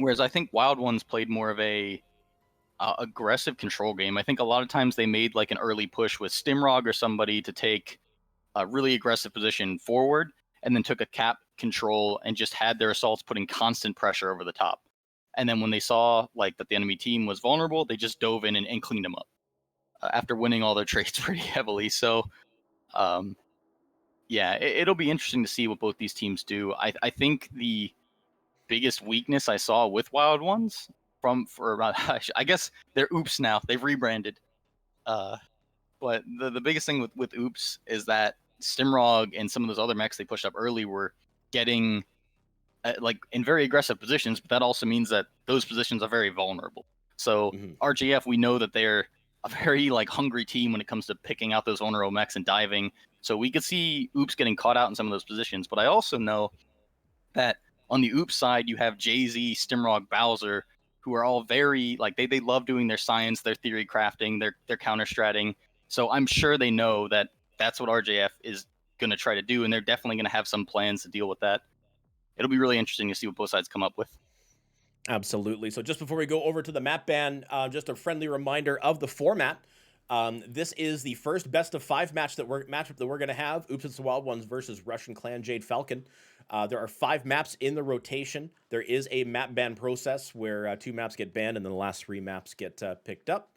Whereas I think Wild Ones played more of a aggressive control game. I think a lot of times they made like an early push with Stimrog or somebody to take a really aggressive position forward, and then took a cap control and just had their assaults putting constant pressure over the top. And then when they saw like that the enemy team was vulnerable, they just dove in and cleaned them up after winning all their trades pretty heavily. So um, yeah, it'll be interesting to see what both these teams do. I think the biggest weakness I saw with Wild Ones I guess they're Oops now. They've rebranded. But the biggest thing with Oops is that Stimrog and some of those other mechs they pushed up early were getting like in very aggressive positions, but that also means that those positions are very vulnerable. So RJF, we know that they're a very like hungry team when it comes to picking out those vulnerable mechs and diving. So we could see Oops getting caught out in some of those positions. But I also know that on the Oops side, you have Jay-Z, Stimrog, Bowser, who are all very like they love doing their science, their theory crafting, their counter stratting. So I'm sure they know that that's what RJF is going to try to do, and they're definitely going to have some plans to deal with that. It'll be really interesting to see what both sides come up with. Absolutely. So just before we go over to the map ban, just a friendly reminder of the format. This is the first best of 5 matchup that we're going to have. Oops, It's the Wild Ones versus Russian Clan Jade Falcon. There are 5 maps in the rotation. There is a map ban process where 2 maps get banned and then the last 3 maps get picked up.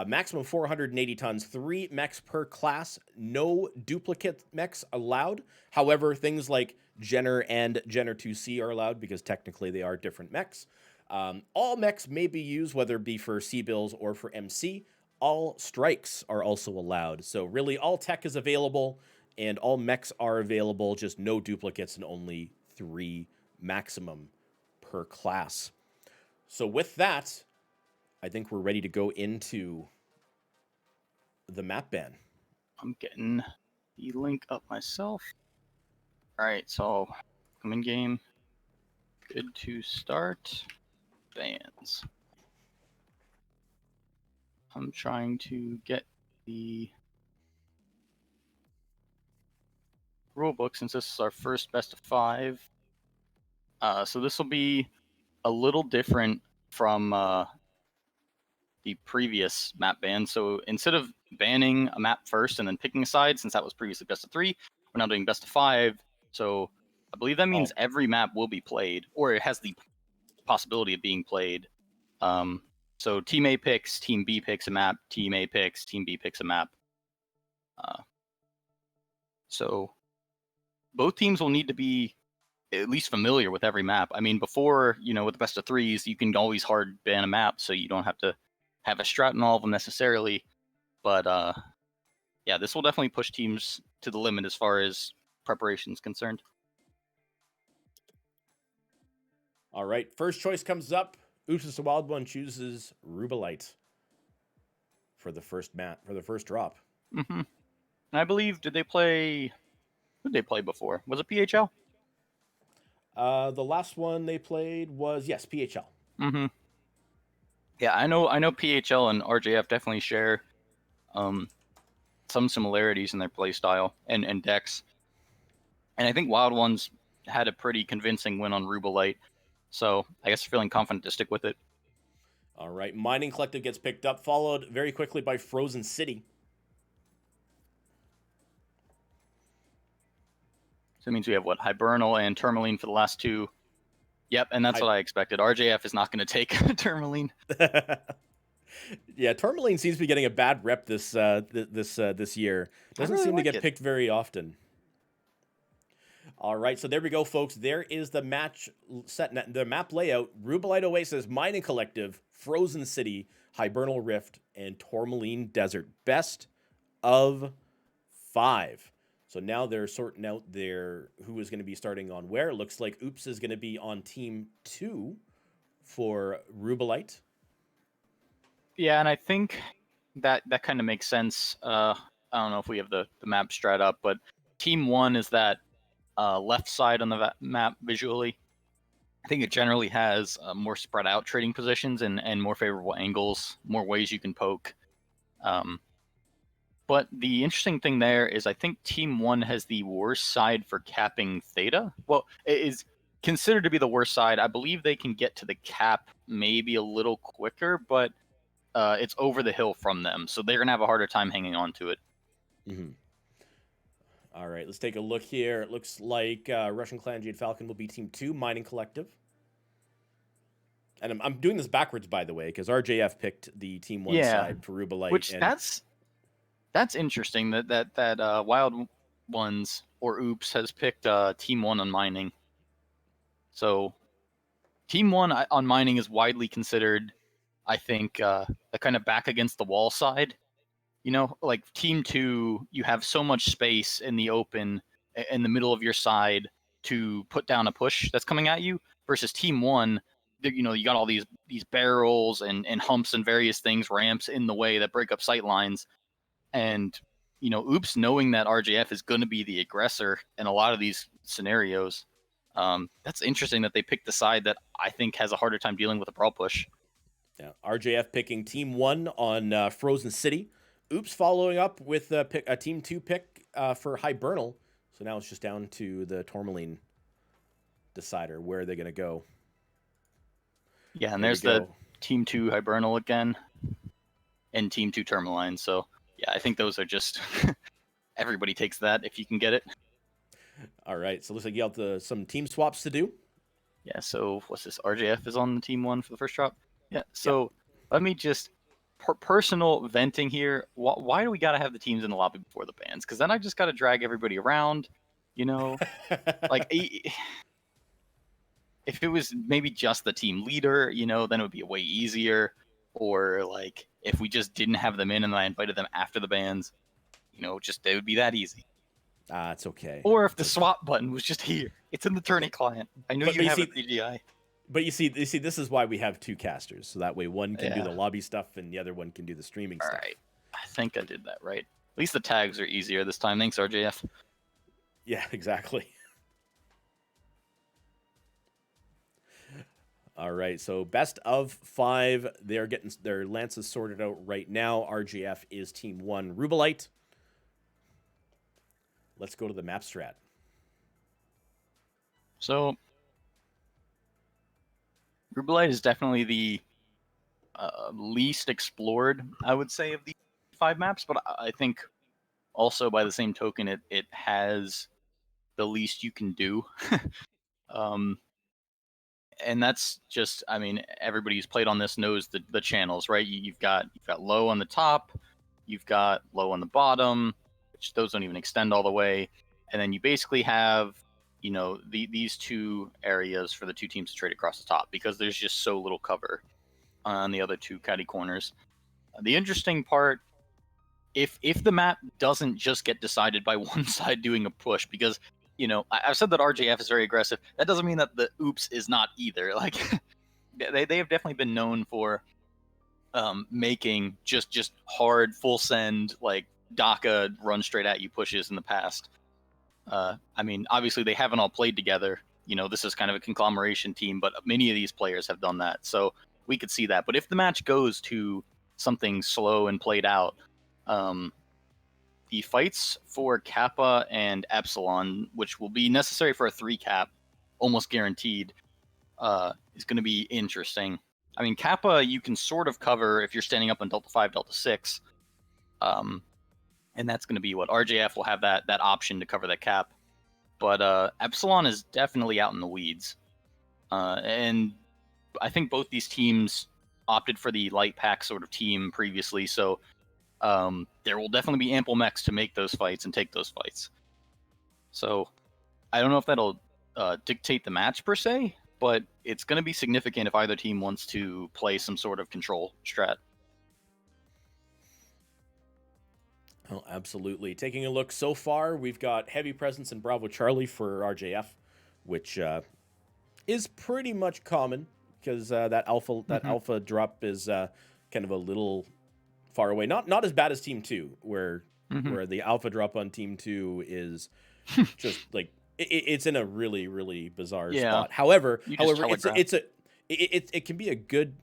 Maximum 480 tons, 3 mechs per class, no duplicate mechs allowed. However, things like Jenner and Jenner 2C are allowed because technically they are different mechs. All mechs may be used, whether it be for C-bills or for MC. All strikes are also allowed. So really all tech is available and all mechs are available, just no duplicates and only 3 maximum per class. So with that, I think we're ready to go into the map ban. I'm getting the link up myself. All right, so come in game. Good to start. Bans. I'm trying to get the rulebook since this is our first best of 5. So this will be a little different from the previous map ban. So instead of banning a map first and then picking a side, since that was previously best of 3, we're now doing best of 5. So I believe that means every map will be played, or it has the possibility of being played. So Team A picks, Team B picks a map, Team A picks, Team B picks a map. So both teams will need to be at least familiar with every map. I mean, before, with the best of 3s, you can always hard ban a map, so you don't have to have a strat in all of them necessarily. But yeah, this will definitely push teams to the limit as far as preparation is concerned. All right, first choice comes up. Oops, It's the Wild One chooses Rubelite for the first drop. Mm-hmm. I believe, who did they play before? Was it PHL? The last one they played was, yes, PHL. Mm-hmm. Yeah, I know PHL and RJF definitely share some similarities in their play style and decks. And I think Wild Ones had a pretty convincing win on Rubelite, so I guess feeling confident to stick with it. All right, Mining Collective gets picked up, followed very quickly by Frozen City. So it means we have, Hibernal and Tourmaline for the last 2. Yep, and that's what I expected. RJF is not going to take Tourmaline. Yeah, Tourmaline seems to be getting a bad rep this year. Doesn't seem to get picked very often. All right, so there we go, folks. There is the match set, the map layout. Rubelite Oasis, Mining Collective, Frozen City, Hibernal Rift, and Tourmaline Desert. Best of 5. So now they're sorting out who is going to be starting on where. It looks like Oops is going to be on Team 2 for Rubelite. Yeah, and I think that kind of makes sense. I don't know if we have the map strat up, but Team 1 is that left side on the map visually. I think it generally has more spread out trading positions and more favorable angles, more ways you can poke. But the interesting thing there is I think Team 1 has the worst side for capping Theta. Well, it is considered to be the worst side. I believe they can get to the cap maybe a little quicker, but it's over the hill from them, so they're gonna have a harder time hanging on to it. Mm-hmm. All right, let's take a look here. It looks like Russian Clan Jade Falcon will be Team 2, Mining Collective. And I'm doing this backwards, by the way, because RJF picked the Team 1 Yeah, side for Rubalite. which And that's interesting that Wild Ones or Oops has picked Team 1 on mining. So Team 1 on mining is widely considered, I think, the kind of back against the wall side. You know, like Team 2, you have so much space in the open in the middle of your side to put down a push that's coming at you, versus Team 1, you know, you got all these barrels and humps and various things, ramps in the way that break up sight lines. And, you know, Oops, knowing that RJF is going to be the aggressor in a lot of these scenarios, that's interesting that they picked the side that I think has a harder time dealing with a brawl push. yeah, RJF picking Team 1 on Frozen City. Oops following up with a Team 2 pick for Hibernal. So now it's just down to the Tourmaline decider. Where are they going to go? Yeah, and there's the Team 2 Hibernal again and Team 2 Tourmaline. So, yeah, I think those are just everybody takes that if you can get it. All right, so looks like you have some team swaps to do. Yeah, so what's this? RJF is on the Team 1 for the first drop. Yeah, so let me just personal venting here. Why do we got to have the teams in the lobby before the bans? Because then I just got to drag everybody around, you know? Like, if it was maybe just the team leader, you know, then it would be way easier. Or, like, if we just didn't have them in and I invited them after the bans, you know, just it would be that easy. It's okay. Or if the swap button was just here. It's in the tourney client. I know you have a PGI. But you see, this is why we have two casters, so that way one can do the lobby stuff and the other one can do the streaming stuff. All right, I think I did that right. At least the tags are easier this time. Thanks, RJF. Yeah, exactly. All right, so best of 5. They're getting their lances sorted out right now. RJF is Team 1 Rubalite. Let's go to the map strat. So, Rubalite is definitely the least explored, I would say, of the 5 maps, but I think also by the same token, it has the least you can do. And that's just, I mean, everybody who's played on this knows the channels, right? You've got low on the top, you've got low on the bottom, which those don't even extend all the way, and then you basically have, you know, these two areas for the two teams to trade across the top, because there's just so little cover on the other two catty corners. The interesting part, if the map doesn't just get decided by one side doing a push, because, you know, I've said that RJF is very aggressive. That doesn't mean that the Oops is not either. Like, they have definitely been known for making just hard full send, like DACA run straight at you pushes in the past. I mean, obviously they haven't all played together. You know, this is kind of a conglomeration team, but many of these players have done that. So we could see that. But if the match goes to something slow and played out, the fights for Kappa and Epsilon, which will be necessary for a 3 cap, almost guaranteed, is going to be interesting. I mean, Kappa you can sort of cover if you're standing up on Delta 5, Delta 6. And that's going to be what RJF will have that option to cover that cap. But Epsilon is definitely out in the weeds. And I think both these teams opted for the light pack sort of team previously, so there will definitely be ample mechs to make those fights and take those fights. So I don't know if that'll dictate the match per se, but it's going to be significant if either team wants to play some sort of control strat. Oh, absolutely. Taking a look so far, we've got heavy presence in Bravo Charlie for RJF, which is pretty much common because that alpha drop is kind of a little far away. Not as bad as Team 2, where the alpha drop on Team 2 is just like it's in a really, really bizarre spot. However, it can be a good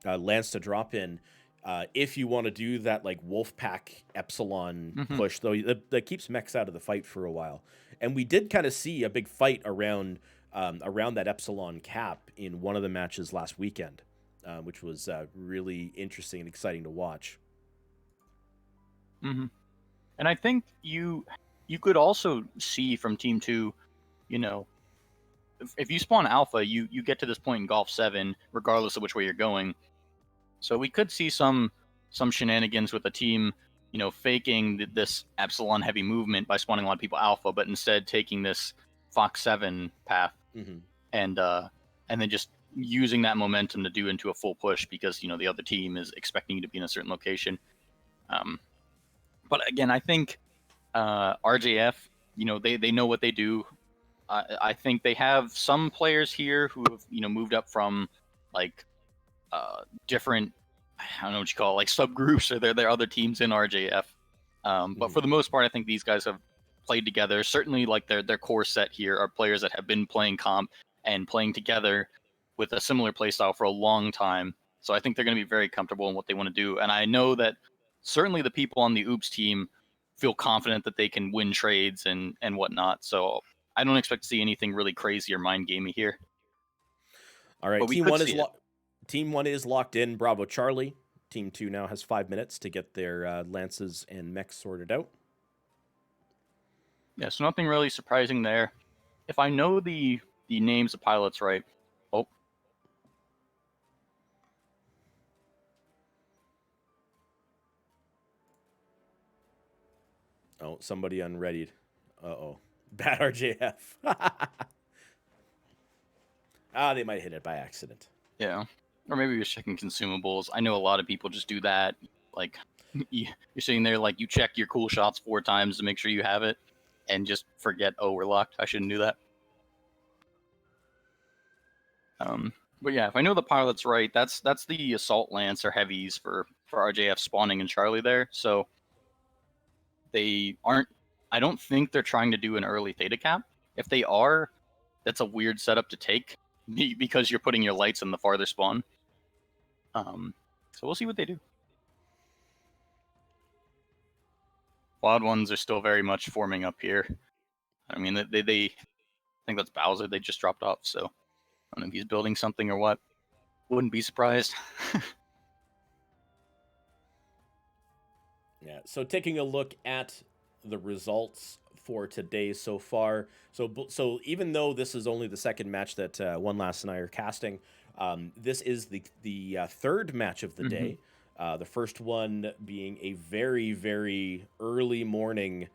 lance to drop in if you want to do that like Wolfpack Epsilon push, though that keeps mechs out of the fight for a while. And we did kind of see a big fight around that Epsilon cap in one of the matches last weekend, which was really interesting and exciting to watch. Mm-hmm. And I think you could also see from Team Two, you know, if you spawn Alpha, you get to this point in Golf 7, regardless of which way you're going. So we could see some shenanigans with a team, faking this Epsilon heavy movement by spawning a lot of people Alpha, but instead taking this Fox 7 path Mm-hmm. and then just using that momentum to do into a full push because the other team is expecting you to be in a certain location. Um, but again, I think RJF, they know what they do. I think they have some players here who have moved up from like different, I don't know what you call it, like subgroups or their other teams in RJF. But for the most part, I think these guys have played together. Certainly, like their core set here are players that have been playing comp and playing together with a similar playstyle for a long time. So I think they're going to be very comfortable in what they want to do. And I know that certainly the people on the Oops team feel confident that they can win trades and whatnot. So I don't expect to see anything really crazy or mind gamey here. All right, But we could see it. Team 1 is locked in. Bravo Charlie. Team 2 now has 5 minutes to get their lances and mechs sorted out. Yeah, so nothing really surprising there. If I know the names of pilots right, Oh, somebody unreadied. Uh-oh. Bad RJF. They might hit it by accident. yeah, or maybe you're checking consumables. I know a lot of people just do that. Like you're sitting there, like you check your cool shots 4 times to make sure you have it, and just forget. Oh, we're locked. I shouldn't do that. But yeah, if I know the pilot's right, that's the assault lance or heavies for RJF spawning in Charlie there. So they aren't. I don't think they're trying to do an early theta cap. If they are, that's a weird setup to take because you're putting your lights in the farther spawn. So we'll see what they do. Wild ones are still very much forming up here. I mean, they I think that's Bowser. They just dropped off, so I don't know if he's building something or what. Wouldn't be surprised. Yeah. So taking a look at the results for today so far. So even though this is only the second match that One Last and I are casting, this is the third match of the day. The first one being a very, very early morning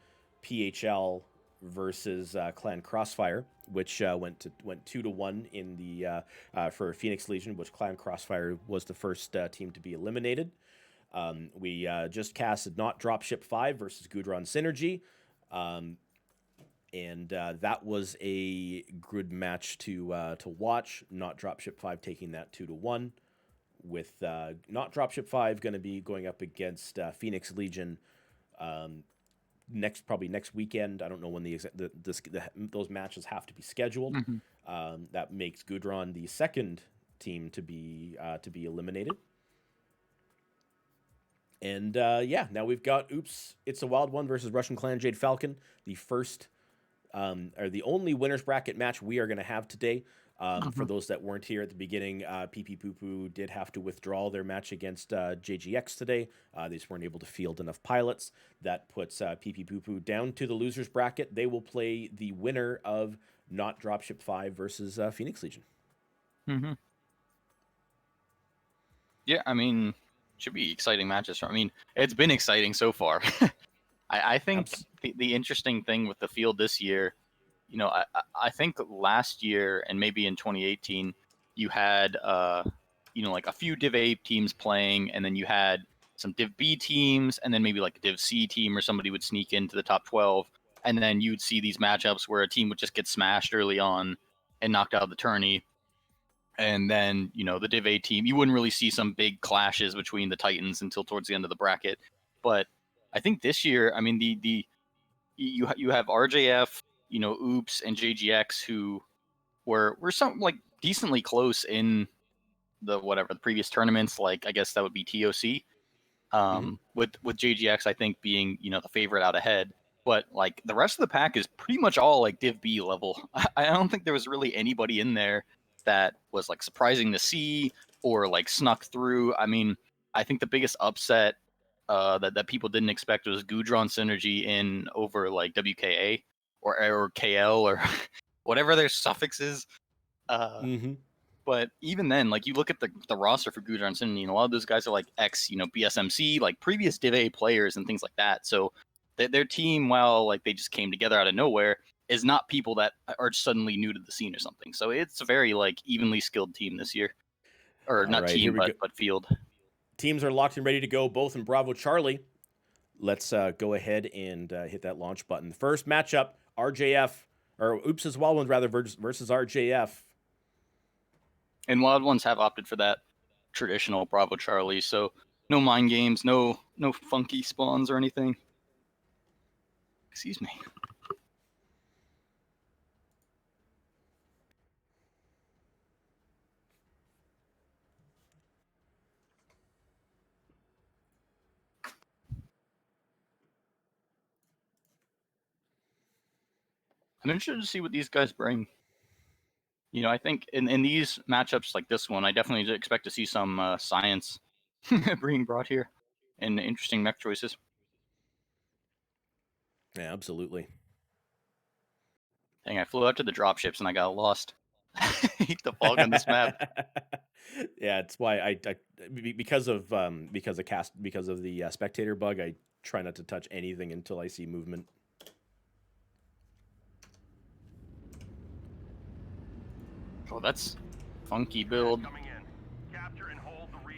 PHL versus Clan Crossfire, which went 2-1 in the for Phoenix Legion, which Clan Crossfire was the first team to be eliminated. We just casted Not Dropship 5 versus Gudron Synergy. And that was a good match to watch. Not Dropship 5 taking that 2-1. With Not Dropship 5 going to be going up against Phoenix Legion probably next weekend. I don't know when those matches have to be scheduled. That makes Gudron the second team to be eliminated. And now we've got Oops, It's a Wild One versus Russian Clan Jade Falcon, the first or the only winners bracket match we are going to have today. For those that weren't here at the beginning, PP Poo Poo did have to withdraw their match against JGX today. They just weren't able to field enough pilots. That puts PP Poo Poo down to the losers bracket. They will play the winner of Not Dropship 5 versus Phoenix Legion. Yeah, I mean, should be exciting matches. I mean, it's been exciting so far. I think the interesting thing with the field this year, I think last year and maybe in 2018, you had like a few Div A teams playing, and then you had some Div B teams, and then maybe like a Div C team or somebody would sneak into the top 12, and then you'd see these matchups where a team would just get smashed early on and knocked out of the tourney. And then, the Div A team, you wouldn't really see some big clashes between the Titans until towards the end of the bracket. But I think this year, I mean, you have RJF, Oops, and JGX who were some like decently close in the previous tournaments. Like I guess that would be TOC. With JGX, I think being the favorite out ahead. But like the rest of the pack is pretty much all like Div B level. I don't think there was really anybody in there that was like surprising to see or like snuck through. I mean, I think the biggest upset that people didn't expect was Gudron Synergy in over like WKA or KL or whatever their suffix is. Mm-hmm. But even then, like you look at the roster for Gudron Synergy, and a lot of those guys are like ex, BSMC, like previous Div A players and things like that. So their team, while like they just came together out of nowhere, is not people that are suddenly new to the scene or something. So it's a very like evenly skilled team this year, or All not right, here team, we go. but field. Teams are locked and ready to go, both in Bravo Charlie. Let's go ahead and hit that launch button. First matchup, RJF, or Oops as Wild Ones rather, versus RJF. And Wild Ones have opted for that traditional Bravo Charlie, so no mind games, no funky spawns or anything. Excuse me. I'm interested to see what these guys bring. I think in these matchups like this one, I definitely expect to see some science being brought here and interesting mech choices. Yeah, absolutely. Dang, I flew out to the dropships and I got lost. I hate the fog on this map. Yeah, it's why I because of the spectator bug, I try not to touch anything until I see movement. Oh, that's funky build.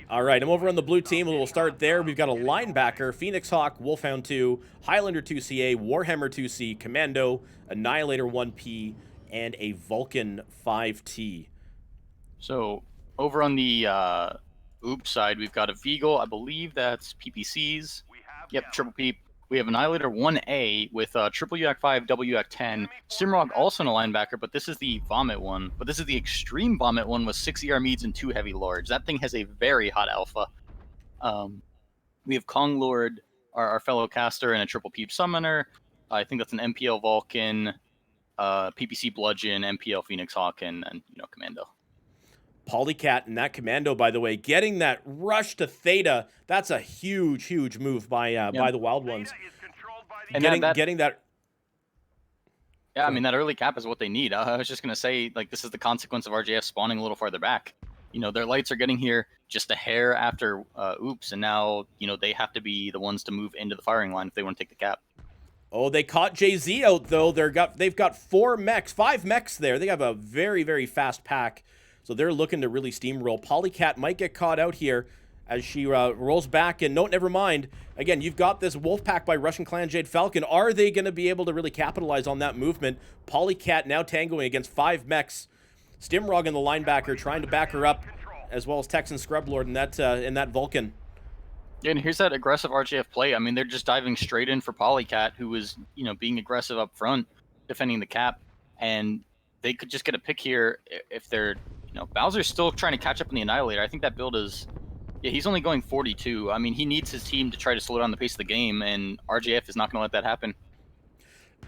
All right, I'm over on the blue team, and we'll start there. We've got a linebacker, Phoenix Hawk, Wolfhound 2, Highlander 2CA, Warhammer 2C, Commando, Annihilator 1P, and a Vulcan 5T. So over on the Oops side, we've got a Veagle. I believe that's PPCs. Yep, Triple Peep. We have Annihilator 1A with Triple UAC 5, WUAC 10. Simrog also in a linebacker, but this is the Vomit one. But this is the Extreme Vomit one with 6 ER Meads and 2 Heavy Large. That thing has a very hot alpha. We have Kong Lord, our fellow caster, and a Triple Peep Summoner. I think that's an MPL Vulcan, PPC Bludgeon, MPL Phoenix Hawk, and Commando. Polycat and that Commando, by the way, getting that rush to Theta. That's a huge move by the Wild Ones. And getting that. Yeah, I mean, that early cap is what they need. I was just going to say, like, this is the consequence of RJF spawning a little farther back. Their lights are getting here just a hair after Oops, and now, they have to be the ones to move into the firing line if they want to take the cap. Oh, they caught Jay-Z out, though. They've got 5 mechs there. They have a very fast pack. So they're looking to really steamroll. Polycat might get caught out here as she rolls back. And no, never mind. Again, you've got this wolf pack by Russian Clan Jade Falcon. Are they going to be able to really capitalize on that movement? Polycat now tangoing against 5 mechs. Stimrog in the linebacker trying to back her up, as well as Texan Scrublord in that Vulcan. Yeah, and here's that aggressive RJF play. I mean, they're just diving straight in for Polycat, who was, being aggressive up front, defending the cap. And they could just get a pick here if they're... Bowser's still trying to catch up on the Annihilator. I think that build is... Yeah, he's only going 42. I mean, he needs his team to try to slow down the pace of the game, and RJF is not going to let that happen.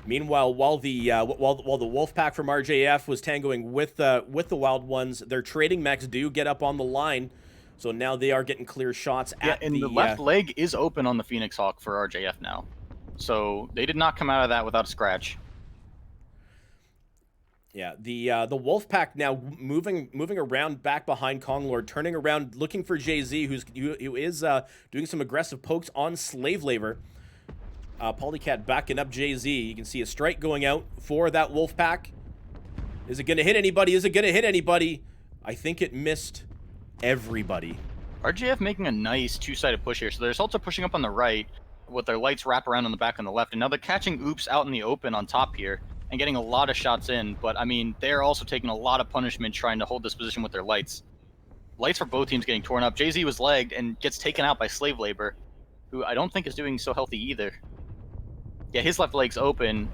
Meanwhile, while the wolf pack from RJF was tangoing with the Wild Ones, their trading mechs do get up on the line. So now they are getting clear shots at the left leg is open on the Phoenix Hawk for RJF now. So they did not come out of that without a scratch. Yeah, the wolf pack now moving around back behind Kong Lord, turning around looking for Jay-Z, who is doing some aggressive pokes on Slave Labor. Polycat backing up Jay-Z. You can see a strike going out for that wolf pack. Is it going to hit anybody? I think it missed everybody. RJF making a nice two-sided push here. So they're also pushing up on the right with their lights wrap around on the back on the left. And now they're catching Oops out in the open on top here and getting a lot of shots in. But, I mean, they're also taking a lot of punishment trying to hold this position with their lights. Lights for both teams getting torn up. Jay-Z was legged and gets taken out by Slave Labor, who I don't think is doing so healthy either. Yeah, his left leg's open,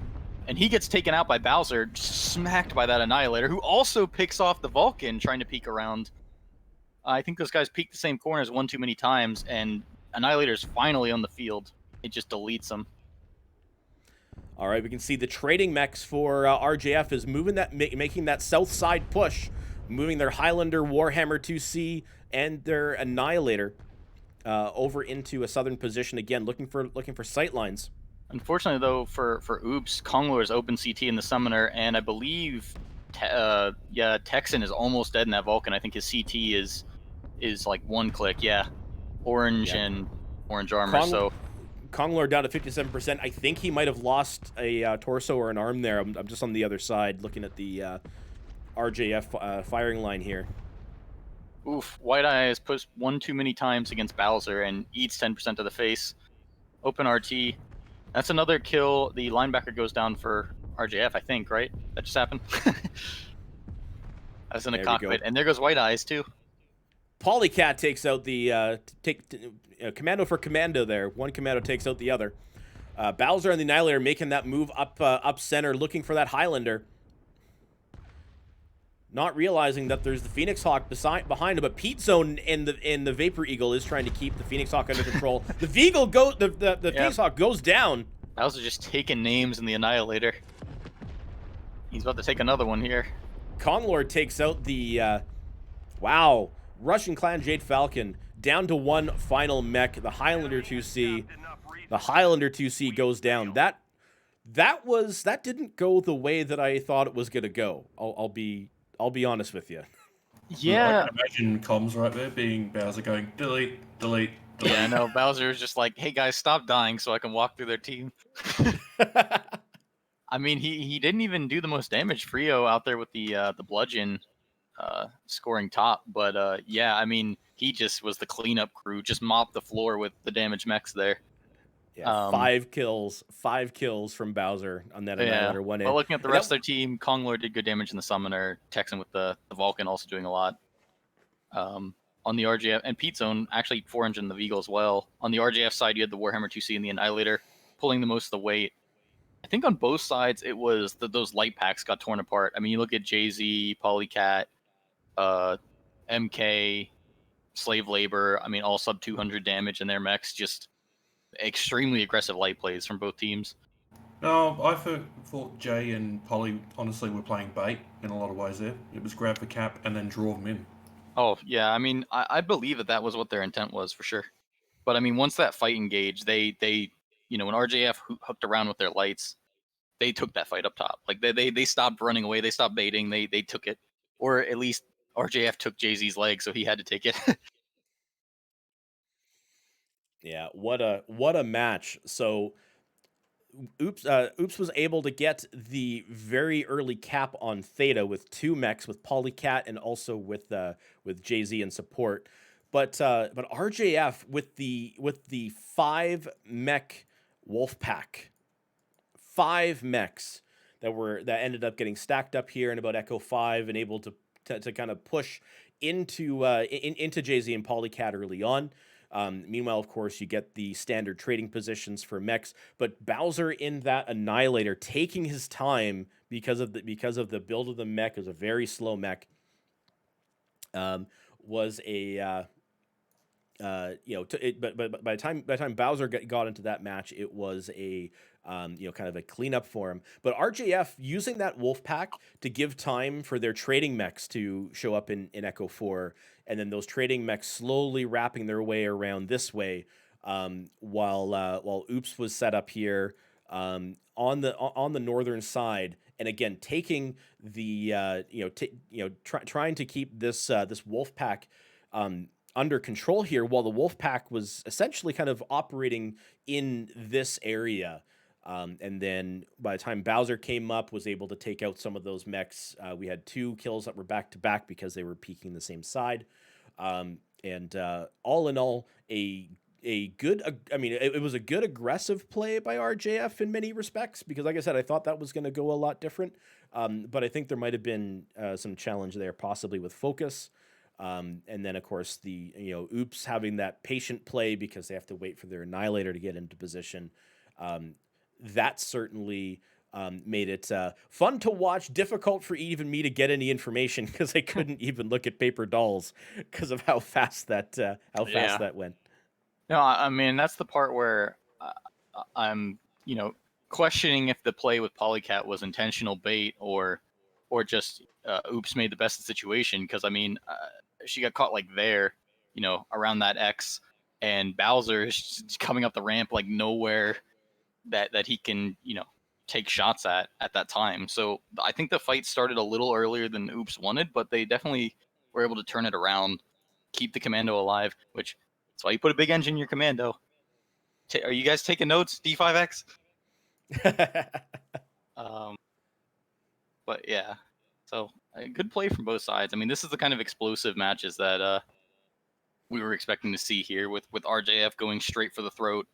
and he gets taken out by Bowser, smacked by that Annihilator, who also picks off the Vulcan trying to peek around. I think those guys peek the same corners one too many times, and Annihilator's finally on the field. It just deletes them. All right, we can see the trading mechs for RJF is moving that, making that south side push, moving their Highlander, Warhammer 2C, and their Annihilator over into a southern position again, looking for sight lines. Unfortunately, though, for Oops, Konglor is open CT in the Summoner, and I believe, Texan is almost dead in that Vulcan. I think his CT is like one click. Yeah, orange Yeah. and orange armor. So Konglor down to 57%. I think he might have lost a torso or an arm there. I'm just on the other side looking at the RJF firing line here. oof, White Eye has pushed one too many times against Bowser and eats 10% of the face. Open RT. That's another kill. The linebacker goes down for RJF, I think, right? That just happened. That's in a cockpit. And there goes White Eyes, too. Polycat takes out the commando for commando there. One commando takes out the other. Bowser and the Annihilator making that move up center, looking for that Highlander. Not realizing that there's the Phoenix Hawk behind him, but Pete Zone and the Vapor Eagle is trying to keep the Phoenix Hawk under control. The Phoenix Hawk goes down. Bowser just taking names in the Annihilator. He's about to take another one here. Konglor takes out the wow, Russian Clan Jade Falcon down to one final mech. The Highlander 2C. The Highlander 2C goes down. That didn't go the way that I thought it was gonna go. I'll be honest with you. Yeah. I can imagine comms right there being Bowser going, delete, delete, delete. Yeah, no, Bowser is just like, hey guys, stop dying so I can walk through their team. I mean, he didn't even do the most damage. Frio out there with the bludgeon scoring top. But yeah, I mean, he just was the cleanup crew, just mopped the floor with the damage mechs there. Yeah, 5 kills from Bowser on that Annihilator 1A. But looking at the rest of their team, Konglor did good damage in the Summoner, Texan with the Vulcan also doing a lot. On the RJF, and Pete Zone actually 400 in the Veagle as well. On the RJF side, you had the Warhammer 2C and the Annihilator pulling the most of the weight. I think on both sides, it was those light packs got torn apart. I mean, you look at Jay-Z, Polycat, MK, Slave Labor, I mean, all sub 200 damage in their mechs, just extremely aggressive light plays from both teams. No, I thought Jay and Polly honestly were playing bait in a lot of ways there. It was grab the cap and then draw them in. Oh, yeah, I mean, I believe that was what their intent was for sure. But I mean, once that fight engaged, they when RJF hooked around with their lights, they took that fight up top. Like they stopped running away, they stopped baiting, they took it. Or at least RJF took Jay-Z's leg, so he had to take it. Yeah, what a match. So Oops was able to get the very early cap on Theta with 2 mechs, with Polycat and also with Jay-Z in support. But RJF with the 5 mech wolf pack, 5 mechs that ended up getting stacked up here in about Echo 5 and able to kind of push into Jay-Z and Polycat early on. Meanwhile, of course, you get the standard trading positions for mechs, but Bowser in that Annihilator taking his time because of the build of the mech. It was a very slow mech. Was a but by the time Bowser got into that match, it was a kind of a cleanup for him. But RJF using that wolf pack to give time for their trading mechs to show up in Echo 4, and then those trading mechs slowly wrapping their way around this way, while Oops was set up here on the northern side, and again taking the trying to keep this wolf pack under control here, while the wolf pack was essentially kind of operating in this area. And then by the time Bowser came up, was able to take out some of those mechs. We had 2 kills that were back to back because they were peeking the same side. And all in all, it was a good aggressive play by RJF in many respects, because like I said, I thought that was going to go a lot different. But I think there might have been some challenge there, possibly with focus. And then, of course, the Oops having that patient play because they have to wait for their Annihilator to get into position. That certainly made it fun to watch, difficult for even me to get any information because I couldn't even look at paper dolls because of how fast that went. No, I mean, that's the part where I'm questioning if the play with Polycat was intentional bait or just Oops made the best of the situation, because I mean she got caught like there, around that X, and Bowser is coming up the ramp like nowhere that he can take shots at that time. So I think the fight started a little earlier than Oops wanted, but they definitely were able to turn it around, keep the commando alive, which that's why you put a big engine in your commando. Are you guys taking notes, D5X? But yeah, so a good play from both sides. I mean, this is the kind of explosive matches that we were expecting to see here, with RJF going straight for the throat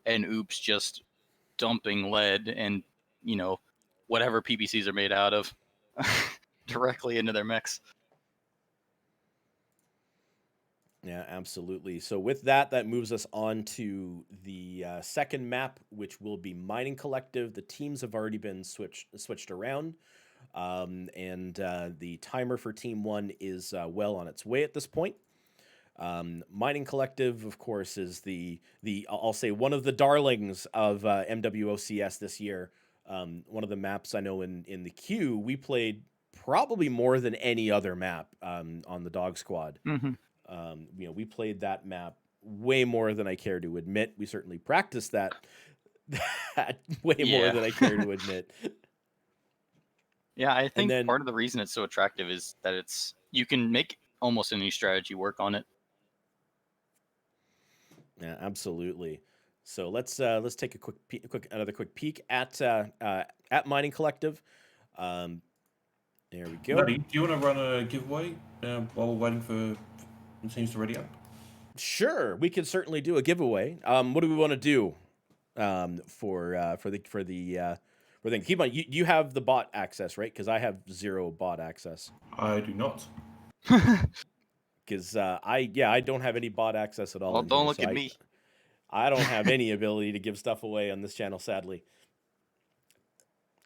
and Oops just dumping lead and whatever PPCs are made out of directly into their mix. Yeah, absolutely. So with that moves us on to the second map, which will be Mining Collective. The teams have already been switched around, and the timer for Team 1 is well on its way at this point. Mining Collective, of course, is the I'll say one of the darlings of MWOCS this year. One of the maps I know in the queue we played probably more than any other map on the Dog Squad. Mm-hmm. We played that map way more than I care to admit. We certainly practiced that way more than I care to admit. Yeah, I think then, part of the reason it's so attractive is that you can make almost any strategy work on it. Yeah, absolutely. So let's take another quick peek at Mining Collective. There we go. Maddie, do you want to run a giveaway while we're waiting for the teams to ready up? Sure, we can certainly do a giveaway. What do we want to do for the thing? Keep on. You have the bot access, right? Because I have 0 bot access. I do not. Because I don't have any bot access at all. Well, don't look at me. I don't have any ability to give stuff away on this channel, sadly.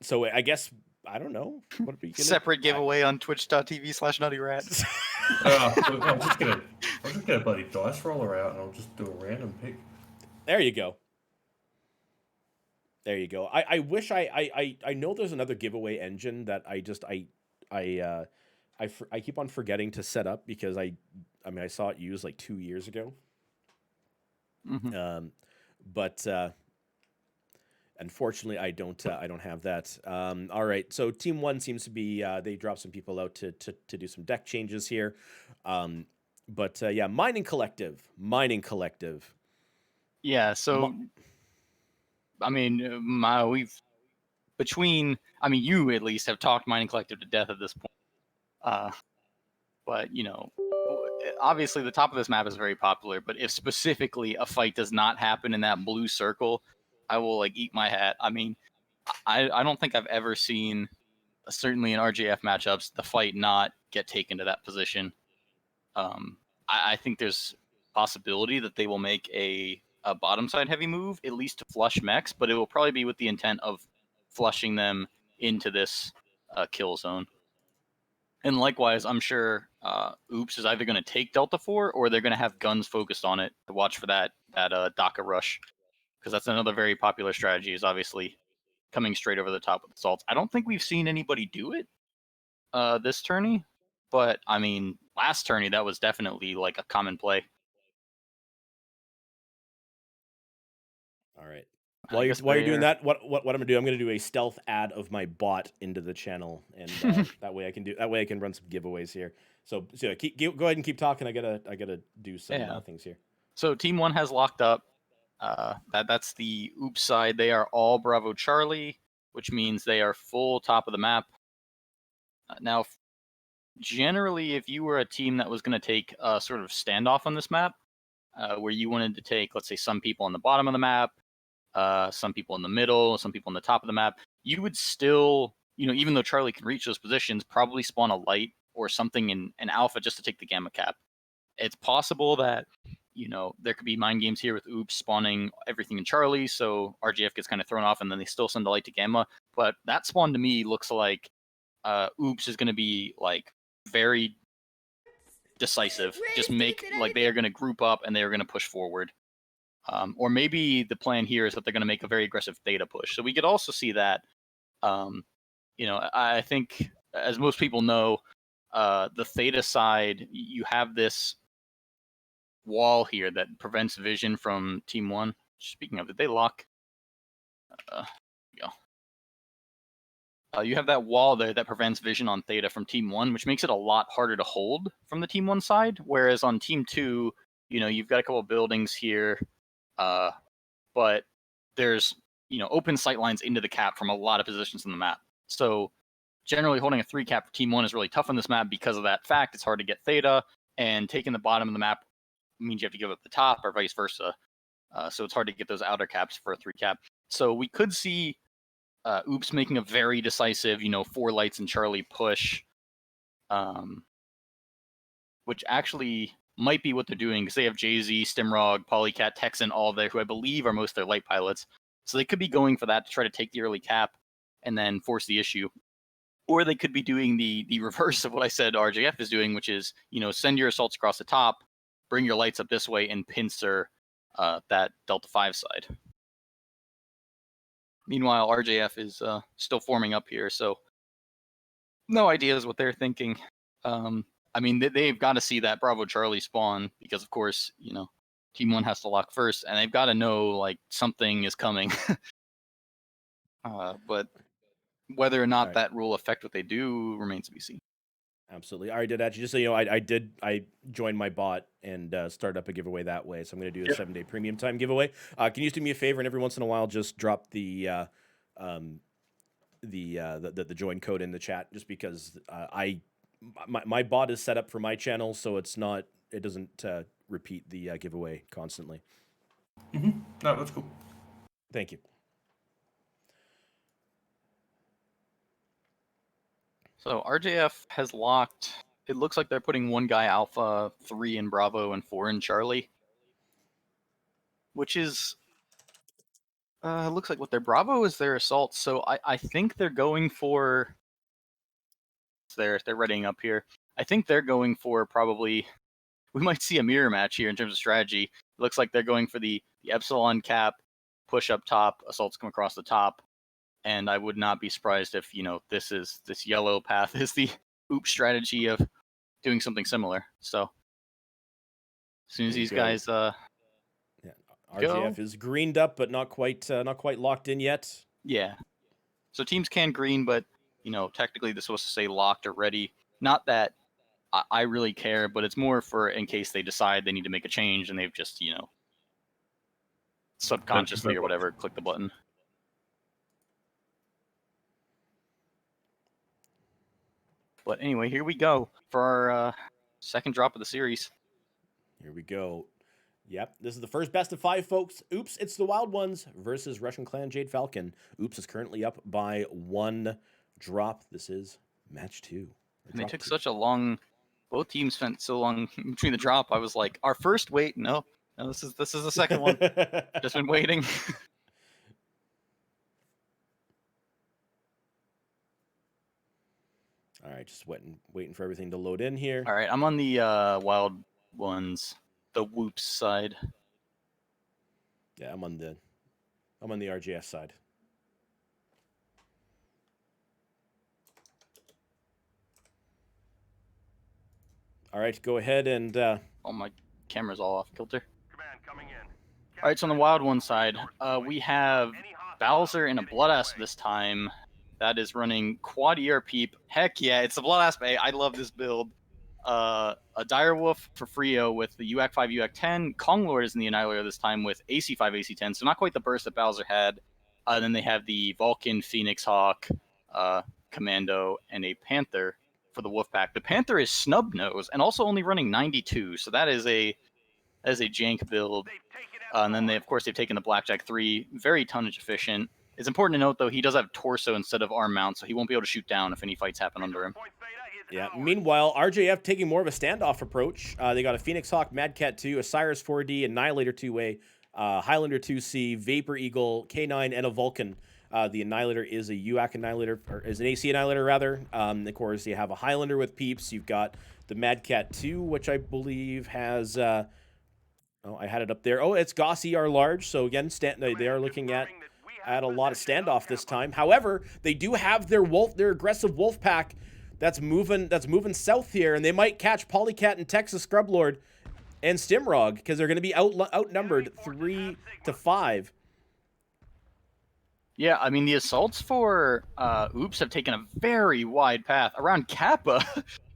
So I guess I don't know. What are we gonna... Separate giveaway on twitch.tv/nuttyrat. I'm just gonna bloody dice roller out and I'll just do a random pick. There you go. There you go. I wish I know there's another giveaway engine that I keep on forgetting to set up because I saw it used like 2 years ago. Mm-hmm. But unfortunately, I don't have that. All right, so Team 1 seems to be they dropped some people out to do some deck changes here. But yeah, Mining Collective. Yeah, so I mean, you at least have talked Mining Collective to death at this point. But obviously the top of this map is very popular, but if specifically a fight does not happen in that blue circle, I will eat my hat. I mean, I don't think I've ever seen, certainly in RJF matchups, the fight not get taken to that position. I think there's possibility that they will make a bottom side heavy move, at least to flush mechs, but it will probably be with the intent of flushing them into this kill zone. And likewise, I'm sure Oops is either going to take Delta 4 or they're going to have guns focused on it to watch for that DACA rush, because that's another very popular strategy, is obviously coming straight over the top with assaults. I don't think we've seen anybody do it this tourney, but I mean, last tourney that was definitely a common play. All right. While you're doing that, what I'm gonna do? I'm gonna do a stealth ad of my bot into the channel, and that way I can run some giveaways here. So go ahead and keep talking. I gotta do some things here. So Team 1 has locked up. That's the Oops side. They are all Bravo Charlie, which means they are full top of the map. Now, generally, if you were a team that was going to take a sort of standoff on this map, where you wanted to take, let's say, some people on the bottom of the map, some people in the middle, some people on the top of the map, you would still, even though Charlie can reach those positions, probably spawn a light or something in alpha just to take the gamma cap. It's possible that, there could be mind games here with Oops spawning everything in Charlie, so RJF gets kind of thrown off and then they still send the light to gamma. But that spawn to me looks like Oops is going to be very decisive. Just make they are going to group up and they are going to push forward. Or maybe the plan here is that they're going to make a very aggressive Theta push. So we could also see that. I think, as most people know, the Theta side, you have this wall here that prevents vision from Team 1. Speaking of, did they lock? You have that wall there that prevents vision on Theta from Team 1, which makes it a lot harder to hold from the Team 1 side. Whereas on Team 2, you've got a couple of buildings here, but there's open sight lines into the cap from a lot of positions in the map. So generally holding a 3 cap for Team 1 is really tough on this map because of that fact. It's hard to get Theta, and taking the bottom of the map means you have to give up the top or vice versa. So it's hard to get those outer caps for a 3 cap. So we could see Oops making a very decisive, 4 lights and Charlie push, which actually might be what they're doing because they have JZ, Stimrog, Polycat, Texan, all there, who I believe are most of their light pilots. So they could be going for that to try to take the early cap and then force the issue. Or they could be doing the reverse of what I said RJF is doing, which is, send your assaults across the top, bring your lights up this way, and pincer that Delta 5 side. Meanwhile, RJF is still forming up here, so no ideas what they're thinking. They've got to see that Bravo Charlie spawn because, of course, Team 1 has to lock first, and they've got to know, something is coming. But whether or not that will affect what they do remains to be seen. Absolutely. I did actually, just so you know, I joined my bot and started up a giveaway that way. So I'm going to do a 7-day premium time giveaway. Can you just do me a favor and every once in a while just drop the join code in the chat, just because my bot is set up for my channel, so it doesn't repeat the giveaway constantly. No, that's cool. Thank you. So RJF has locked. It looks like they're putting 1 guy Alpha, 3 in Bravo, and 4 in Charlie. Which is looks like what their Bravo is their assault. So I think they're going for. They're readying up here. I think they're going for probably. We might see a mirror match here in terms of strategy. It looks like they're going for the Epsilon cap, push up top, assaults come across the top. And I would not be surprised if, this yellow path is the Oops strategy of doing something similar. So as soon as these guys RJF is greened up, but not quite locked in yet. Yeah. So teams can green, but technically they're supposed to say locked or ready. Not that I really care, but it's more for in case they decide they need to make a change and they've just, subconsciously or whatever, click the button. But anyway, here we go for our second drop of the series. Here we go. Yep, this is the first best of 5, folks. Oops, it's the Wild Ones versus Russian Clan Jade Falcon. Oops is currently up by 1 drop. This is match 2. And they took such a long. Both teams spent so long between the drop. I was like, our first wait. No, this is the second one. Just been waiting. All right, just waiting for everything to load in here. All right, I'm on the Wild Ones, the Whoops side. Yeah, I'm on the RJF side. All right, go ahead and. Oh, my camera's all off kilter. Command coming in. All right, so on the Wild One side, we have Bowser in a Blood this time. That is running quad ERP. Heck yeah, it's a Blood Bay. I love this build. A Direwolf for Frio with the UAC 5, UAC 10. Kong Lord is in the Annihilator this time with AC 5, AC 10. So not quite the burst that Bowser had. Then they have the Vulcan, Phoenix Hawk, Commando, and a Panther for the Wolfpack. The Panther is snub nose and also only running 92. So that is a jank build. And then they've taken the Blackjack 3, very tonnage efficient. It's important to note, though, he does have torso instead of arm mount, so he won't be able to shoot down if any fights happen under him. Yeah, meanwhile, RJF taking more of a standoff approach. They got a Phoenix Hawk, Mad Cat 2, a Cyrus 4D, Annihilator 2-way, Highlander 2C, Vapor Eagle, K9, and a Vulcan. The Annihilator is a UAC Annihilator, or is an AC Annihilator, rather. Of course, you have a Highlander with Peeps. You've got the Mad Cat 2, which I believe has Oh, I had it up there. Oh, it's Gossi are large. So again, they are looking at a lot of standoff this time. However, they do have their aggressive wolf pack that's moving south here, and they might catch Polycat and Texas Scrublord and Stimrog because they're going to be outnumbered 3 to 5. Yeah, I mean, the assaults for Oops have taken a very wide path around Kappa,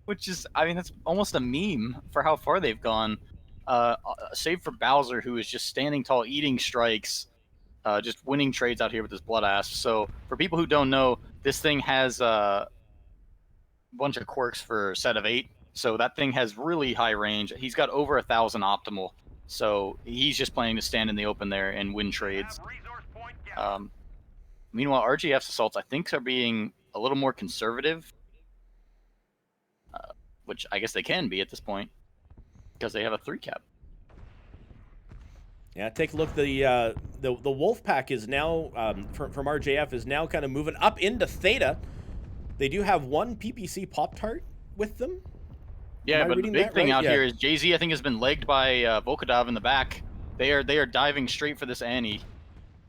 which is, I mean, that's almost a meme for how far they've gone. Save for Bowser, who is just standing tall, eating strikes, just winning trades out here with his blood ass. So for people who don't know, this thing has a bunch of quirks for a set of 8. So that thing has really high range. He's got over 1,000 optimal. So he's just planning to stand in the open there and win trades. Meanwhile, RJF's assaults, I think, are being a little more conservative, which I guess they can be at this point because they have a 3 cap. Yeah, take a look. The wolf pack is now from RJF is now kind of moving up into Theta. They do have one PPC Pop-Tart with them. Yeah, but the big thing out here is Jay-Z, I think, has been legged by Volkadov in the back. They are diving straight for this Annie.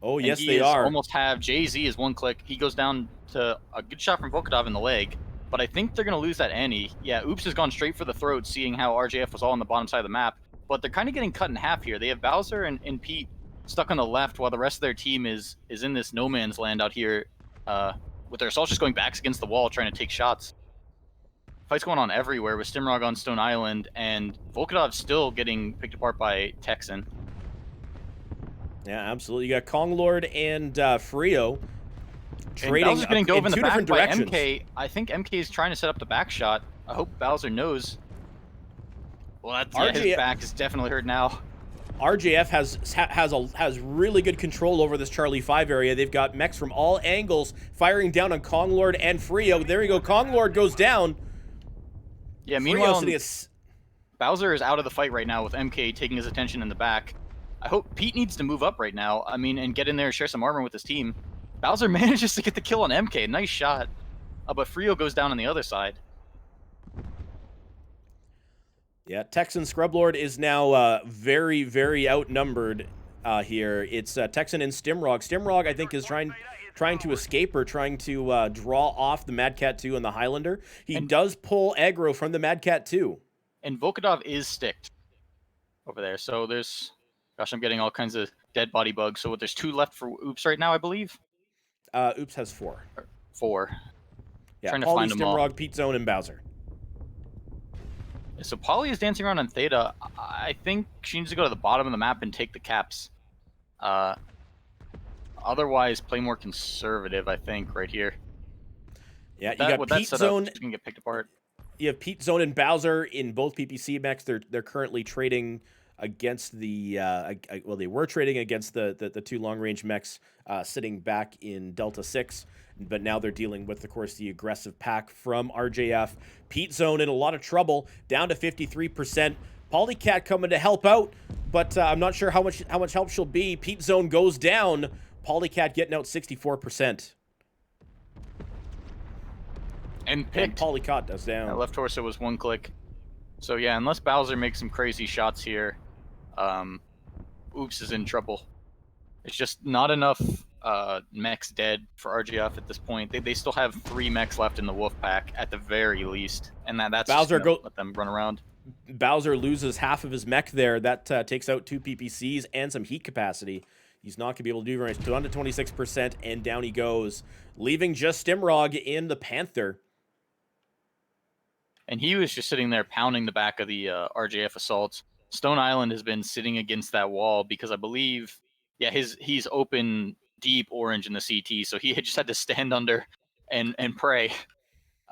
Oh, yes, they are. Almost have Jay-Z as one click. He goes down to a good shot from Volkadov in the leg, but I think they're going to lose that Annie. Yeah, Oops has gone straight for the throat, seeing how RJF was all on the bottom side of the map, but they're kind of getting cut in half here. They have Bowser and Pete stuck on the left while the rest of their team is in this no man's land out here with their assaults just going backs against the wall trying to take shots. Fights going on everywhere with Stimrog on Stone Island, and Volkadov still getting picked apart by Texan. Yeah, absolutely. You got Kong Lord and Frio trading Bowser's getting dove in the back by directions. MK. I think MK is trying to set up the back shot. I hope Bowser knows. Well, his back is definitely hurt now. RJF has really good control over this Charlie 5 area. They've got mechs from all angles firing down on Kong Lord and Frio. There you go. Kong Lord goes down. Yeah, meanwhile, Bowser is out of the fight right now with MK taking his attention in the back. I hope Pete needs to move up right now. I mean, and get in there and share some armor with his team. Bowser manages to get the kill on MK. Nice shot. But Frio goes down on the other side. Yeah, Texan Scrublord is now very, very outnumbered here. It's Texan and Stimrog. Stimrog, I think, is trying to escape or trying to draw off the Mad Cat 2 and the Highlander. He does pull aggro from the Mad Cat 2. And Volkadov is sticked over there. So there's... Gosh, I'm getting all kinds of dead body bugs. So there's 2 left for Oops right now, I believe? Oops has 4. 4. Yeah, trying to Polly, find them all. Stimrog, Pete Zone, and Bowser. So Polly is dancing around on Theta. I think she needs to go to the bottom of the map and take the caps. Otherwise, play more conservative, I think, right here. Yeah, you got Pete Zone. She's going to get picked apart. You have Pete Zone and Bowser in both PPC mechs. They're currently trading against the well, they were trading against the 2 long-range mechs sitting back in Delta 6, but now they're dealing with, of course, the aggressive pack from RJF. Pete Zone in a lot of trouble, down to 53%. Polycat coming to help out, but I'm not sure how much help she'll be. Pete Zone goes down. Polycat getting out 64%. And picked. And Polycat does down. That left torso was 1 click. So yeah, unless Bowser makes some crazy shots here, Oops is in trouble. It's just not enough mechs dead for RJF at this point. They still have 3 mechs left in the wolf pack at the very least, and that's Bowser let them run around. Bowser loses half of his mech there. That takes out 2 PPCs and some heat capacity. He's not going to be able to do very much. Down to 26%, and down he goes, leaving just Stimrog in the Panther. And he was just sitting there pounding the back of the RJF assaults. Stone Island has been sitting against that wall because I believe, yeah, he's open deep orange in the CT, so he just had to stand under and pray.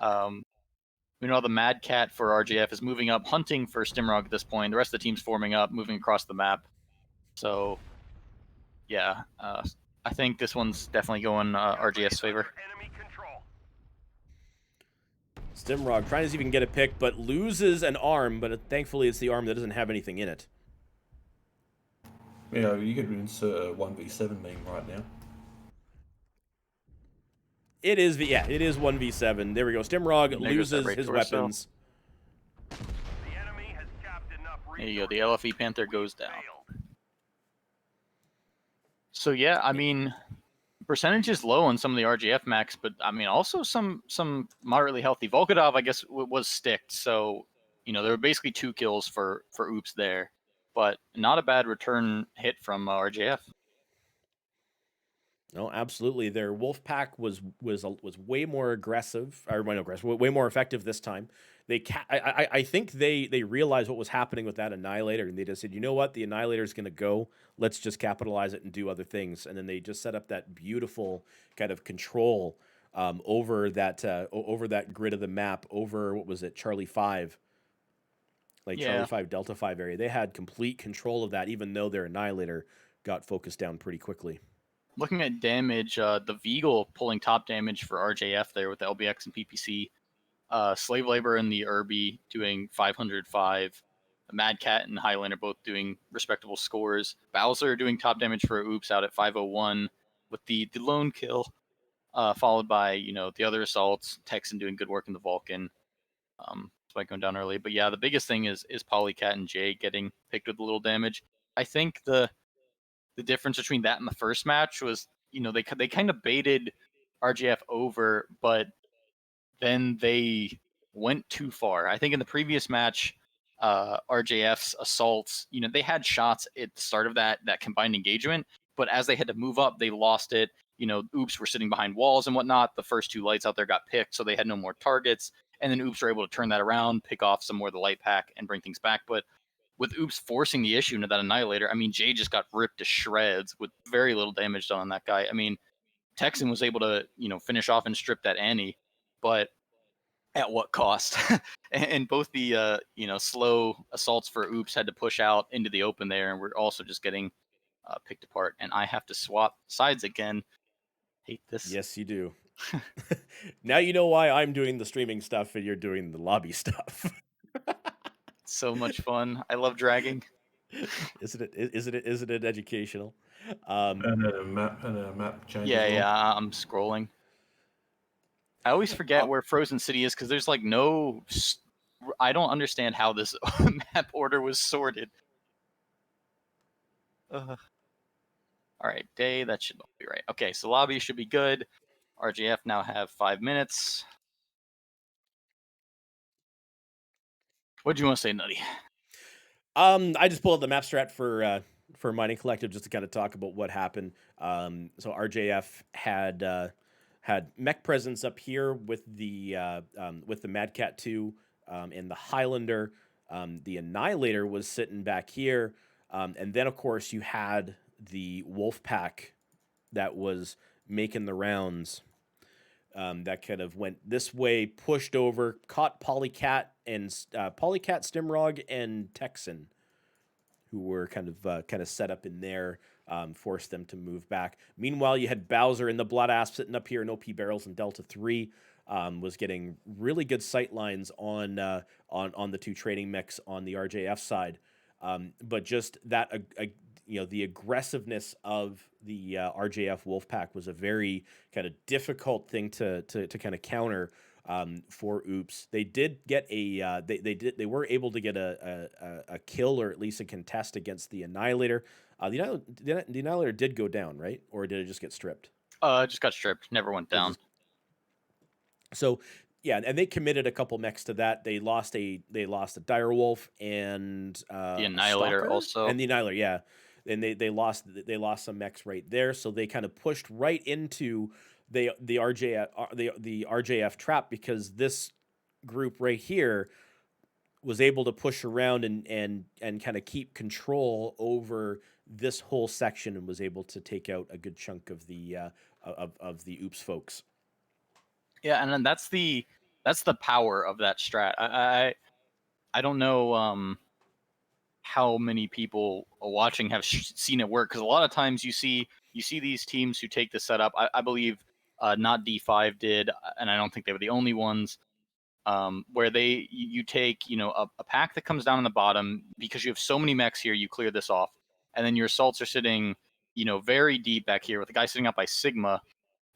The Mad Cat for RJF is moving up, hunting for Stimrog at this point. The rest of the team's forming up, moving across the map. So, yeah, I think this one's definitely going RJF's favor. Stimrog trying to see if he can get a pick, but loses an arm, but thankfully it's the arm that doesn't have anything in it. Yeah, you could insert a 1v7 meme right now. It is 1v7. There we go. Stimrog loses his weapons. The enemy has capped enough There you go. The LFE Panther goes down. So yeah, I mean, percentage is low on some of the RJF max, but I mean also some moderately healthy. Volkadov, I guess, was sticked, so there were basically 2 kills for Oops there, but not a bad return hit from RJF. No, absolutely. Their wolf pack was way more aggressive, or way more effective this time. I think they realized what was happening with that Annihilator, and they just said, you know what, the Annihilator is going to go. Let's just capitalize it and do other things. And then they just set up that beautiful kind of control over that grid of the map, over what was it, Charlie 5, like Yeah. Charlie 5 Delta 5 area. They had complete control of that, even though their Annihilator got focused down pretty quickly. Looking at damage, the Veagle pulling top damage for RJF there with the LBX and PPC. Slave Labor and the Irby doing 505. Mad Cat and Highlander both doing respectable scores. Bowser doing top damage for Oops out at 501 with the lone kill, followed by the other assaults. Texan doing good work in the Vulcan. Despite going down early, but yeah, the biggest thing is Polycat and Jay getting picked with a little damage. I think the difference between that and the first match was they kind of baited RGF over, but then they went too far. I think in the previous match, RJF's assaults, they had shots at the start of that combined engagement, but as they had to move up, they lost it. Oops were sitting behind walls and whatnot. The first 2 lights out there got picked, so they had no more targets. And then Oops were able to turn that around, pick off some more of the light pack, and bring things back. But with Oops forcing the issue into that Annihilator, I mean, Jay just got ripped to shreds with very little damage done on that guy. I mean, Texan was able to, finish off and strip that Annie, but at what cost? And both the slow assaults for Oops had to push out into the open there, and we're also just getting picked apart. And I have to swap sides again. Hate this. Yes, you do. Now you know why I'm doing the streaming stuff and you're doing the lobby stuff. So much fun. I love dragging. Isn't it educational? And a map change. Yeah, I'm scrolling. I always forget where Frozen City is because there's like no. I don't understand how this map order was sorted. All right, day, that should be right. Okay, so lobby should be good. RJF now have 5 minutes. What do you want to say, Nutty? I just pulled up the map strat for Mining Collective just to kind of talk about what happened. So RJF had mech presence up here with the Mad Cat 2 and the Highlander. The Annihilator was sitting back here, and then of course you had the Wolf Pack that was making the rounds. That kind of went this way, pushed over, caught Polycat and Stimrog, and Texan, who were kind of set up in there, forced them to move back. Meanwhile, you had Bowser and the Blood Asp sitting up here, no P barrels and Delta 3. Was getting really good sight lines on the 2 training mechs on the RJF side, but just that the aggressiveness of the RJF Wolfpack was a very kind of difficult thing to kind of counter for Oops. They did get they were able to get a kill, or at least a contest against the Annihilator. The Annihilator did go down, right? Or did it just get stripped? It just got stripped. Never went down. So yeah, and they committed a couple mechs to that. They lost a Direwolf and the Annihilator also, and the Annihilator, yeah. And they lost some mechs right there. So they kind of pushed right into the RJF trap, because this group right here was able to push around and kind of keep control over this whole section, and was able to take out a good chunk of the Oops folks. Yeah, and then that's the power of that strat. I don't know how many people watching have seen it work, because a lot of times you see these teams who take the setup. I believe not D5 did, and I don't think they were the only ones. Where you take a pack that comes down on the bottom, because you have so many mechs here, you clear this off, and then your assaults are sitting very deep back here with the guy sitting up by Sigma,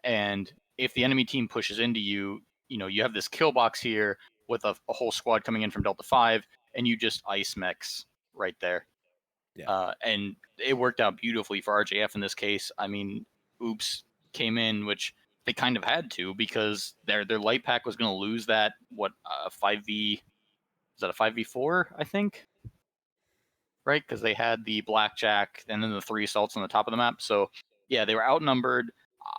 and if the enemy team pushes into you, you have this kill box here with a whole squad coming in from Delta 5, and you just ice mechs right there. Yeah. And it worked out beautifully for RJF in this case. I mean, Oops came in, which they kind of had to because their light pack was going to lose that 5v, is that a 5v4, I think, right? Because they had the blackjack and then the 3 assaults on the top of the map. So yeah, they were outnumbered.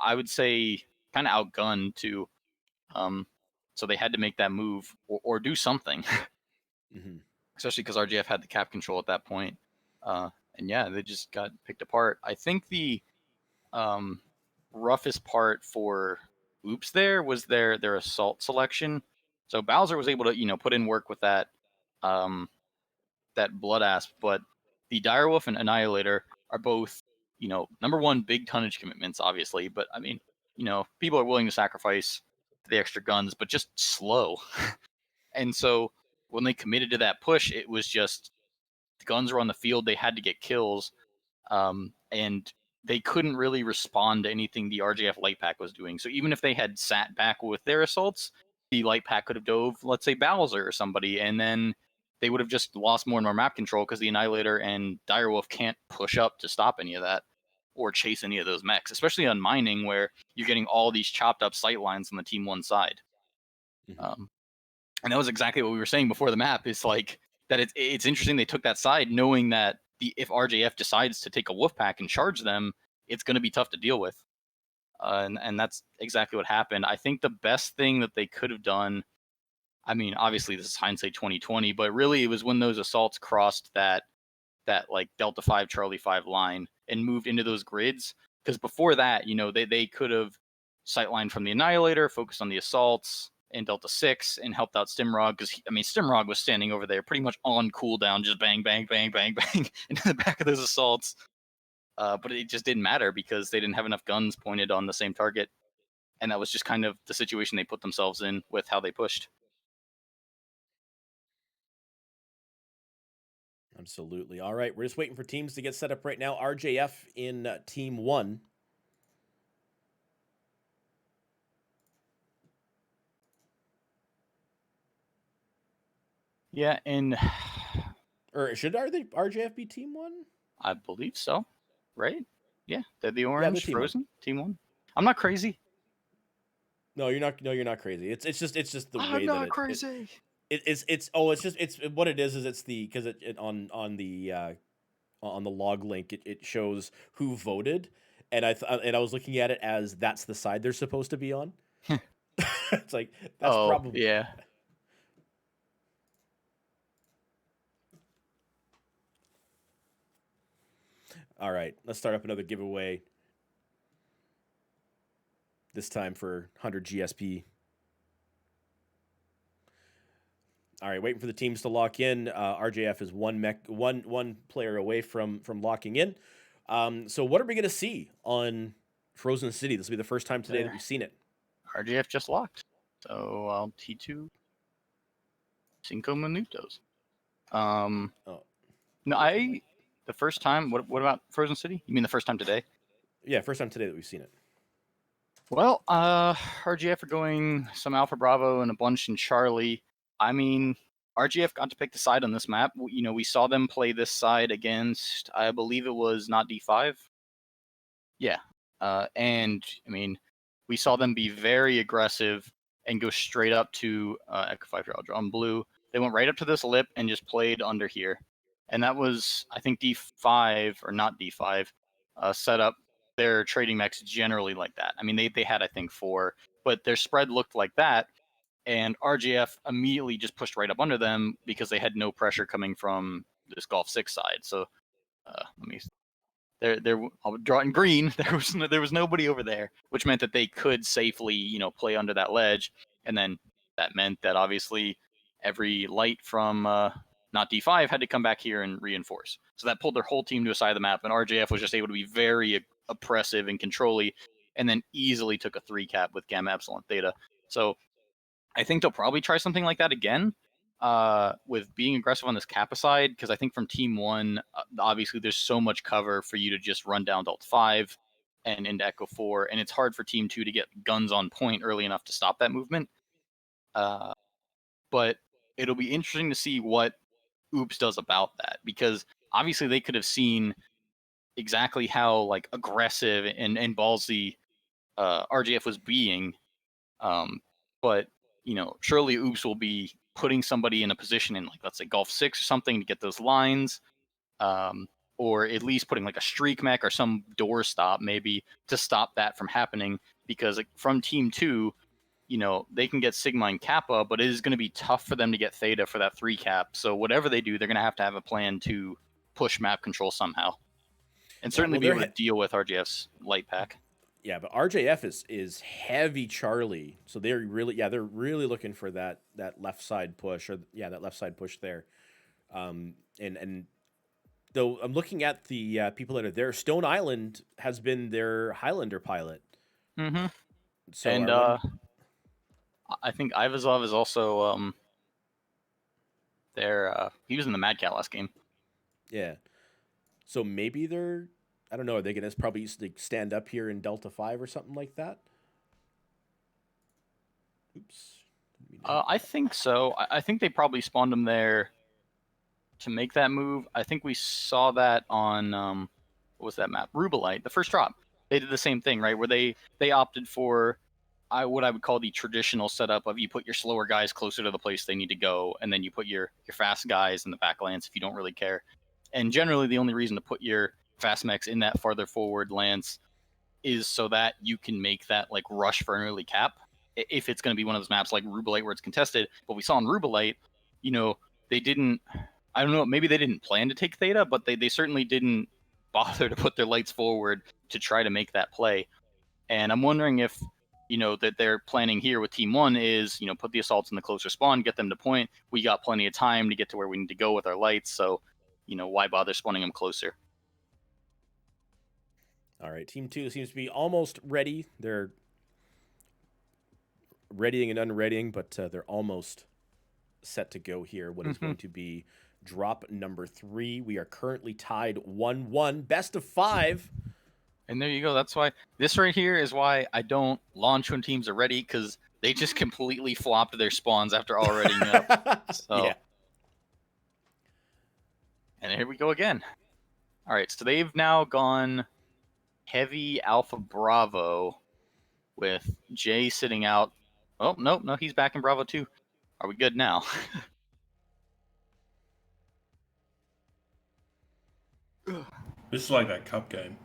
I would say kind of outgunned too. So they had to make that move or do something, Mm-hmm. especially because RJF had the cap control at that point. And yeah, they just got picked apart. I think the um, roughest part for Oops there was their assault selection. So Bowser was able to put in work with um, that Blood Asp, but the Direwolf and Annihilator are both number one, big tonnage commitments, obviously, but I mean people are willing to sacrifice the extra guns, but just slow. And so when they committed to that push, it was just the guns were on the field, they had to get kills, and they couldn't really respond to anything the RJF light pack was doing. So even if they had sat back with their assaults, the light pack could have dove, let's say, Bowser or somebody, and then they would have just lost more and more map control because the Annihilator and Direwolf can't push up to stop any of that or chase any of those mechs, especially on mining where you're getting all these chopped up sight lines on the team one side. Mm-hmm. And that was exactly what we were saying before the map. It's like that. It's interesting they took that side, knowing that if RJF decides to take a wolf pack and charge them, it's going to be tough to deal with. And that's exactly what happened. I think the best thing that they could have done. I mean, obviously this is hindsight 2020, but really it was when those assaults crossed that like Delta 5 Charlie 5 line and moved into those grids. Because before that, they could have sightlined from the Annihilator, focused on the assaults in Delta 6, and helped out Stimrog. Because, I mean, Stimrog was standing over there pretty much on cooldown, just bang, bang, bang, bang, bang into the back of those assaults. But it just didn't matter because they didn't have enough guns pointed on the same target. And that was just kind of the situation they put themselves in with how they pushed. Absolutely. All right, we're just waiting for teams to get set up right now. RJF in Team 1. Yeah, and Or should the RJF be Team 1? I believe so, right? Yeah, they're the Yeah, they're orange Team 1. frozen team one. I'm not crazy. No, you're not. No, you're not crazy. It's just the I'm way that not crazy. it's what it is it's the because it on the log link it shows who voted, and I was looking at it as that's the side they're supposed to be on. It's like that's Oh probably yeah. all right. Let's start up another giveaway. This time for 100 GSP. All right, waiting for the teams to lock in. RJF is one player away from locking in. So what are we going to see on Frozen City? This will be the first time today that we've seen it. RJF just locked. So I'll T2 cinco minutos. Oh, No, the first time. What about Frozen City? You mean the first time today? yeah, first time today that we've seen it. Well, RGF are going some Alpha Bravo and a bunch in Charlie. I mean, RGF got to pick the side on this map. We saw them play this side against, I believe it was not D5. Yeah. And I mean, we saw them be very aggressive and go straight up to Echo 5 draw on blue. They went right up to this lip and just played under here. And that was, I think, D5 or not D5 set up their trading mechs generally like that. I mean, they had, I think, 4, but their spread looked like that. And RGF immediately just pushed right up under them because they had no pressure coming from this Golf 6 side. So let me I'll draw it in green. There was nobody over there, which meant that they could safely play under that ledge, and then that meant that obviously every light from not D5 had to come back here and reinforce. So that pulled their whole team to a side of the map, and RJF was just able to be very oppressive and controlly, and then easily took a 3 cap with Gamma Epsilon Theta. So I think they'll probably try something like that again, with being aggressive on this Kappa side, because I think from Team 1, obviously there's so much cover for you to just run down Delta 5 and into Echo 4, and it's hard for Team 2 to get guns on point early enough to stop that movement. But it'll be interesting to see what Oops does about that, because obviously they could have seen exactly how like aggressive and ballsy RJF was being, but surely Oops will be putting somebody in a position in, like, let's say Golf 6 or something, to get those lines, um, or at least putting like a streak mech or some door stop maybe to stop that from happening, because like, from Team 2, they can get Sigma and Kappa, but it is going to be tough for them to get Theta for that 3 cap. So whatever they do, they're going to have a plan to push map control somehow, and Yeah, certainly well, be able to deal with RGF's light pack. yeah, but RJF is heavy Charlie, so they're really looking for that left side push, or that left side push there. And though I'm looking at the people that are there, Stone Island has been their Highlander pilot. Mm-hmm. So And I think Ivazov is also there. He was in the Mad Cat last game. yeah, so maybe they're, I don't know, are they gonna probably stand up here in Delta 5 or something like that? Oops. I think so. I think they probably spawned him there to make that move. I think we saw that on what was that map? Rubelite, the first drop. They did the same thing, right? Where they opted for what I would call the traditional setup of, you put your slower guys closer to the place they need to go, and then you put your fast guys in the back lance if you don't really care. And generally, the only reason to put your fast mechs in that farther forward lance is so that you can make that like rush for an early cap, if it's going to be one of those maps like Rubelite where it's contested. But we saw in Rubelite, they didn't. I don't know. Maybe they didn't plan to take Theta, but they certainly didn't bother to put their lights forward to try to make that play. And I'm wondering if that they're planning here with Team 1 is, put the assaults in the closer spawn, get them to point. We got plenty of time to get to where we need to go with our lights, so why bother spawning them closer? All right, Team 2 seems to be almost ready. They're readying and unreadying, but they're almost set to go here. What is going to be drop number 3? We are currently tied 1-1, best of 5. And there you go. That's why this right here is why I don't launch when teams are ready, because they just completely flopped their spawns after already up. So, yeah. And here we go again. All right, so they've now gone heavy Alpha Bravo with Jay sitting out. Oh, no, he's back in Bravo too. Are we good now? This is like that cup game.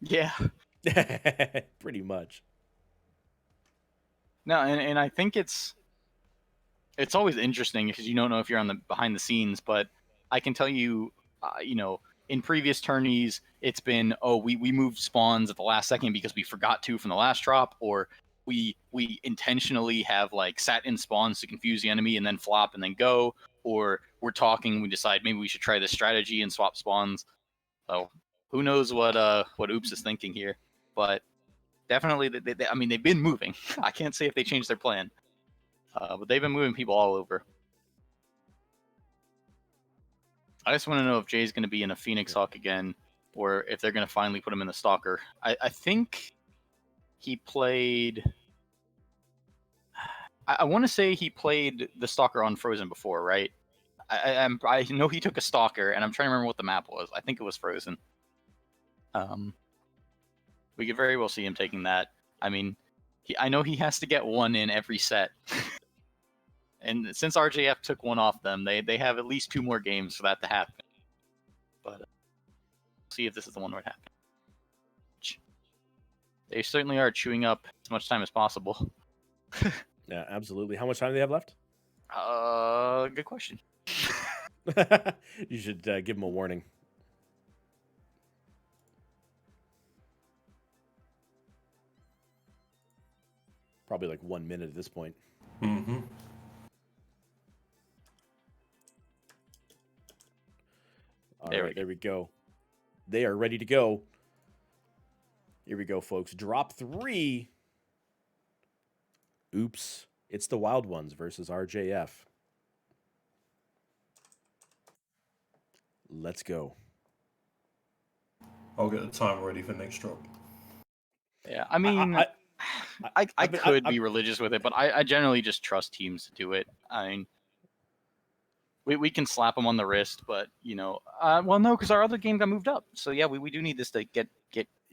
Yeah. Pretty much. No, and I think it's always interesting because you don't know if you're on the behind the scenes, but I can tell you, in previous tourneys, it's been, we moved spawns at the last second because we forgot to from the last drop, or we intentionally have like sat in spawns to confuse the enemy and then flop and then go, or we're talking, we decide maybe we should try this strategy and swap spawns. So who knows what Oops is thinking here, but definitely they've been moving. I can't say if they changed their plan, but they've been moving people all over. I just want to know if Jay's going to be in a Phoenix Hawk again, or if they're going to finally put him in the Stalker. I think he played. I want to say he played the Stalker on Frozen before, right? I know he took a Stalker, and I'm trying to remember what the map was. I think it was Frozen. We could very well see him taking that. I mean, I know he has to get one in every set. And since RJF took one off them, they have at least 2 more games for that to happen. But see if this is the one where it happens. They certainly are chewing up as much time as possible. Yeah, absolutely. How much time do they have left? Good question. You should give them a warning. Probably like 1 minute at this point. Mm-hmm. All right, there we go. They are ready to go. Here we go, folks. Drop 3. Oops. It's the Wild Ones versus RJF. Let's go. I'll get the timer ready for next drop. Yeah, I mean, I could be religious with it, but I generally just trust teams to do it. I mean, we can slap them on the wrist, but well, no, because our other game got moved up. So yeah, we do need this to get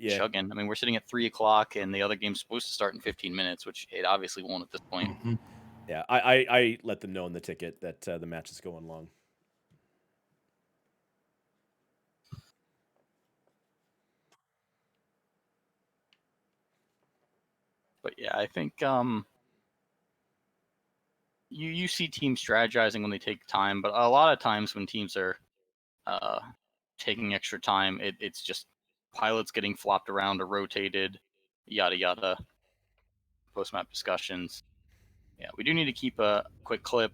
chugging. I mean, we're sitting at 3 o'clock, and the other game's supposed to start in 15 minutes, which it obviously won't at this point. Mm-hmm. Yeah, I let them know in the ticket that the match is going long. But yeah, I think you see teams strategizing when they take time, but a lot of times when teams are taking extra time, it's just pilots getting flopped around or rotated, yada yada. Post map discussions. Yeah, we do need to keep a quick clip.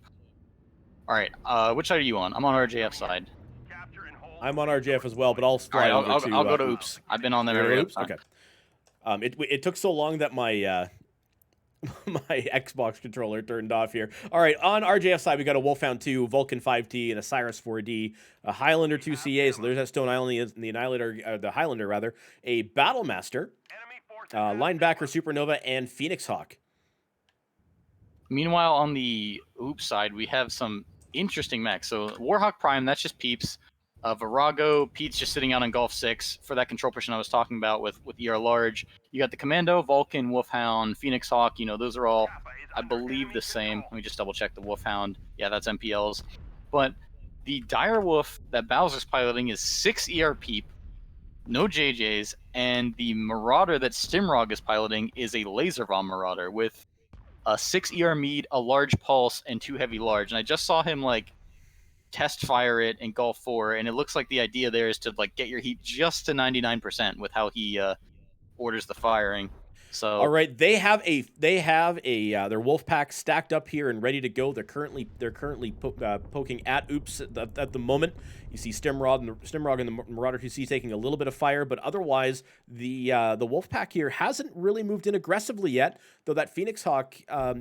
All right, which side are you on? I'm on RJF side. I'm on RJF as well, but I'll All slide right, over to. I'll go to Oops. I've been on them You're gonna every go other to Oops? time. Okay. It took so long that my my Xbox controller turned off here. All right, on RJF side, we got a Wolfhound 2, Vulcan 5T, and a Cyrus 4D, a Highlander 2 CA, so there's that Stone Island, the Annihilator, the Highlander rather, a Battlemaster, Linebacker Supernova, and Phoenix Hawk. Meanwhile, on the Oops side, we have some interesting mechs. So Warhawk Prime, that's just Peeps. Virago, Pete's just sitting out on Golf 6 for that control position I was talking about with ER Large. You got the Commando, Vulcan, Wolfhound, Phoenix Hawk. Those are all, I believe, the same. Let me just double check the Wolfhound. Yeah, that's MPLs. But the Direwolf that Bowser's piloting is 6 ER Peep, no JJs, and the Marauder that Stimrog is piloting is a Laser Bomb Marauder with a 6 ER Mead, a large pulse, and 2 heavy large. And I just saw him test fire it in Golf 4, and it looks like the idea there is to get your heat just to 99% with how he orders the firing. So all right, they have a their wolf pack stacked up here and ready to go. They're currently poking at Oops at the moment. You see Stimrog and the Marauder 2C taking a little bit of fire, but otherwise the wolf pack here hasn't really moved in aggressively yet. Though that Phoenix Hawk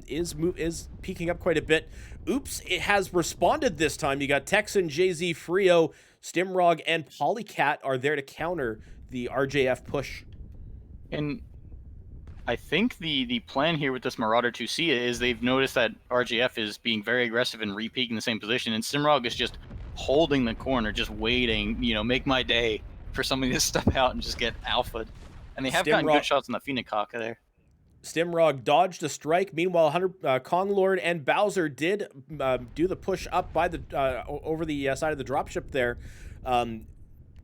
is peaking up quite a bit. Oops, it has responded this time. You got Texan, JZ, Frio, Stimrog, and Polycat are there to counter the RJF push. And I think the plan here with this Marauder 2C is they've noticed that RJF is being very aggressive and re-peaking the same position, and Stimrog is just holding the corner, just waiting, make my day for somebody to step out and just get alphaed. And they have gotten good shots on the Phoenix Hawk there. Stimrog dodged a strike. Meanwhile, Kong Lord and Bowser did do the push up by the over the side of the dropship there,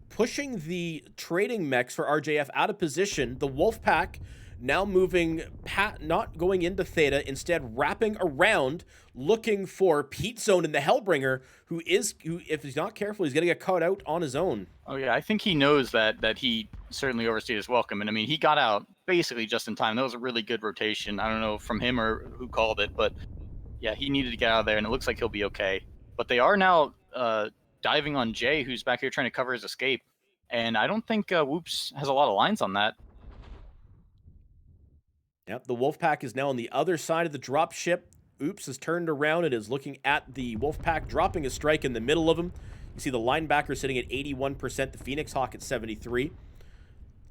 pushing the trading mechs for RJF out of position. The Wolfpack now moving, not going into Theta, instead wrapping around, looking for Pete Zone and the Hellbringer, who if he's not careful, he's going to get caught out on his own. Oh yeah, I think he knows that he certainly overstayed his welcome, and I mean he got out basically just in time. That was a really good rotation. I don't know from him or who called it, but yeah, he needed to get out of there, and it looks like he'll be okay. But they are now diving on Jay, who's back here trying to cover his escape, and I don't think Whoops has a lot of lines on that. Yep, the Wolfpack is now on the other side of the drop ship. Oops has turned around and is looking at the Wolfpack, dropping a strike in the middle of him. You see the linebacker sitting at 81%, the Phoenix Hawk at 73%.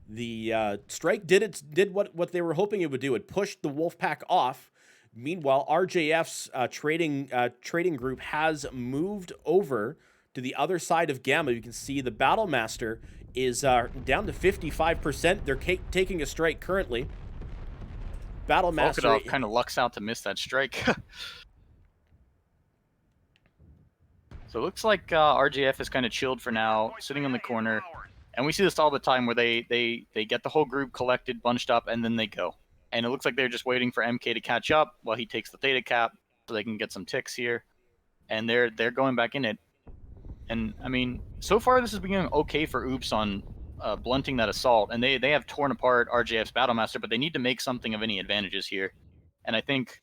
The strike did what they were hoping it would do. It pushed the Wolfpack off. Meanwhile, RJF's trading group has moved over to the other side of Gamma. You can see the Battlemaster is down to 55%. They're taking a strike currently. Battlemaster Volkadov kind of lucks out to miss that strike. So it looks like RJF is kind of chilled for now, sitting on the corner. And we see this all the time where they get the whole group collected, bunched up, and then they go. And it looks like they're just waiting for MK to catch up while he takes the Theta cap so they can get some ticks here. And they're going back in it. And, I mean, so far this is being okay for Oops on blunting that assault. And they have torn apart RJF's Battlemaster, but they need to make something of any advantages here. And I think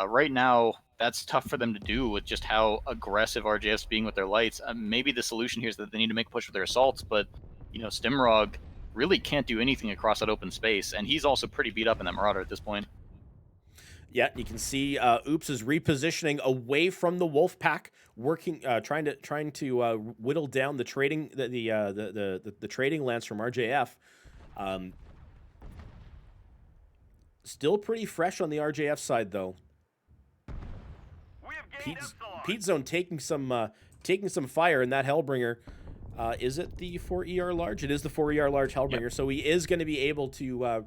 right now that's tough for them to do with just how aggressive RJF's being with their lights. Maybe the solution here is that they need to make a push with their assaults, but, Stimrog really can't do anything across that open space. And he's also pretty beat up in that Marauder at this point. Yeah, you can see Oops is repositioning away from the Wolfpack, working, trying to whittle down the trading the trading lance from RJF. Still pretty fresh on the RJF side, though. Pete Zone taking some fire in that Hellbringer. Is it the 4ER large? It is the 4ER large Hellbringer. Yep. So he is going to be able to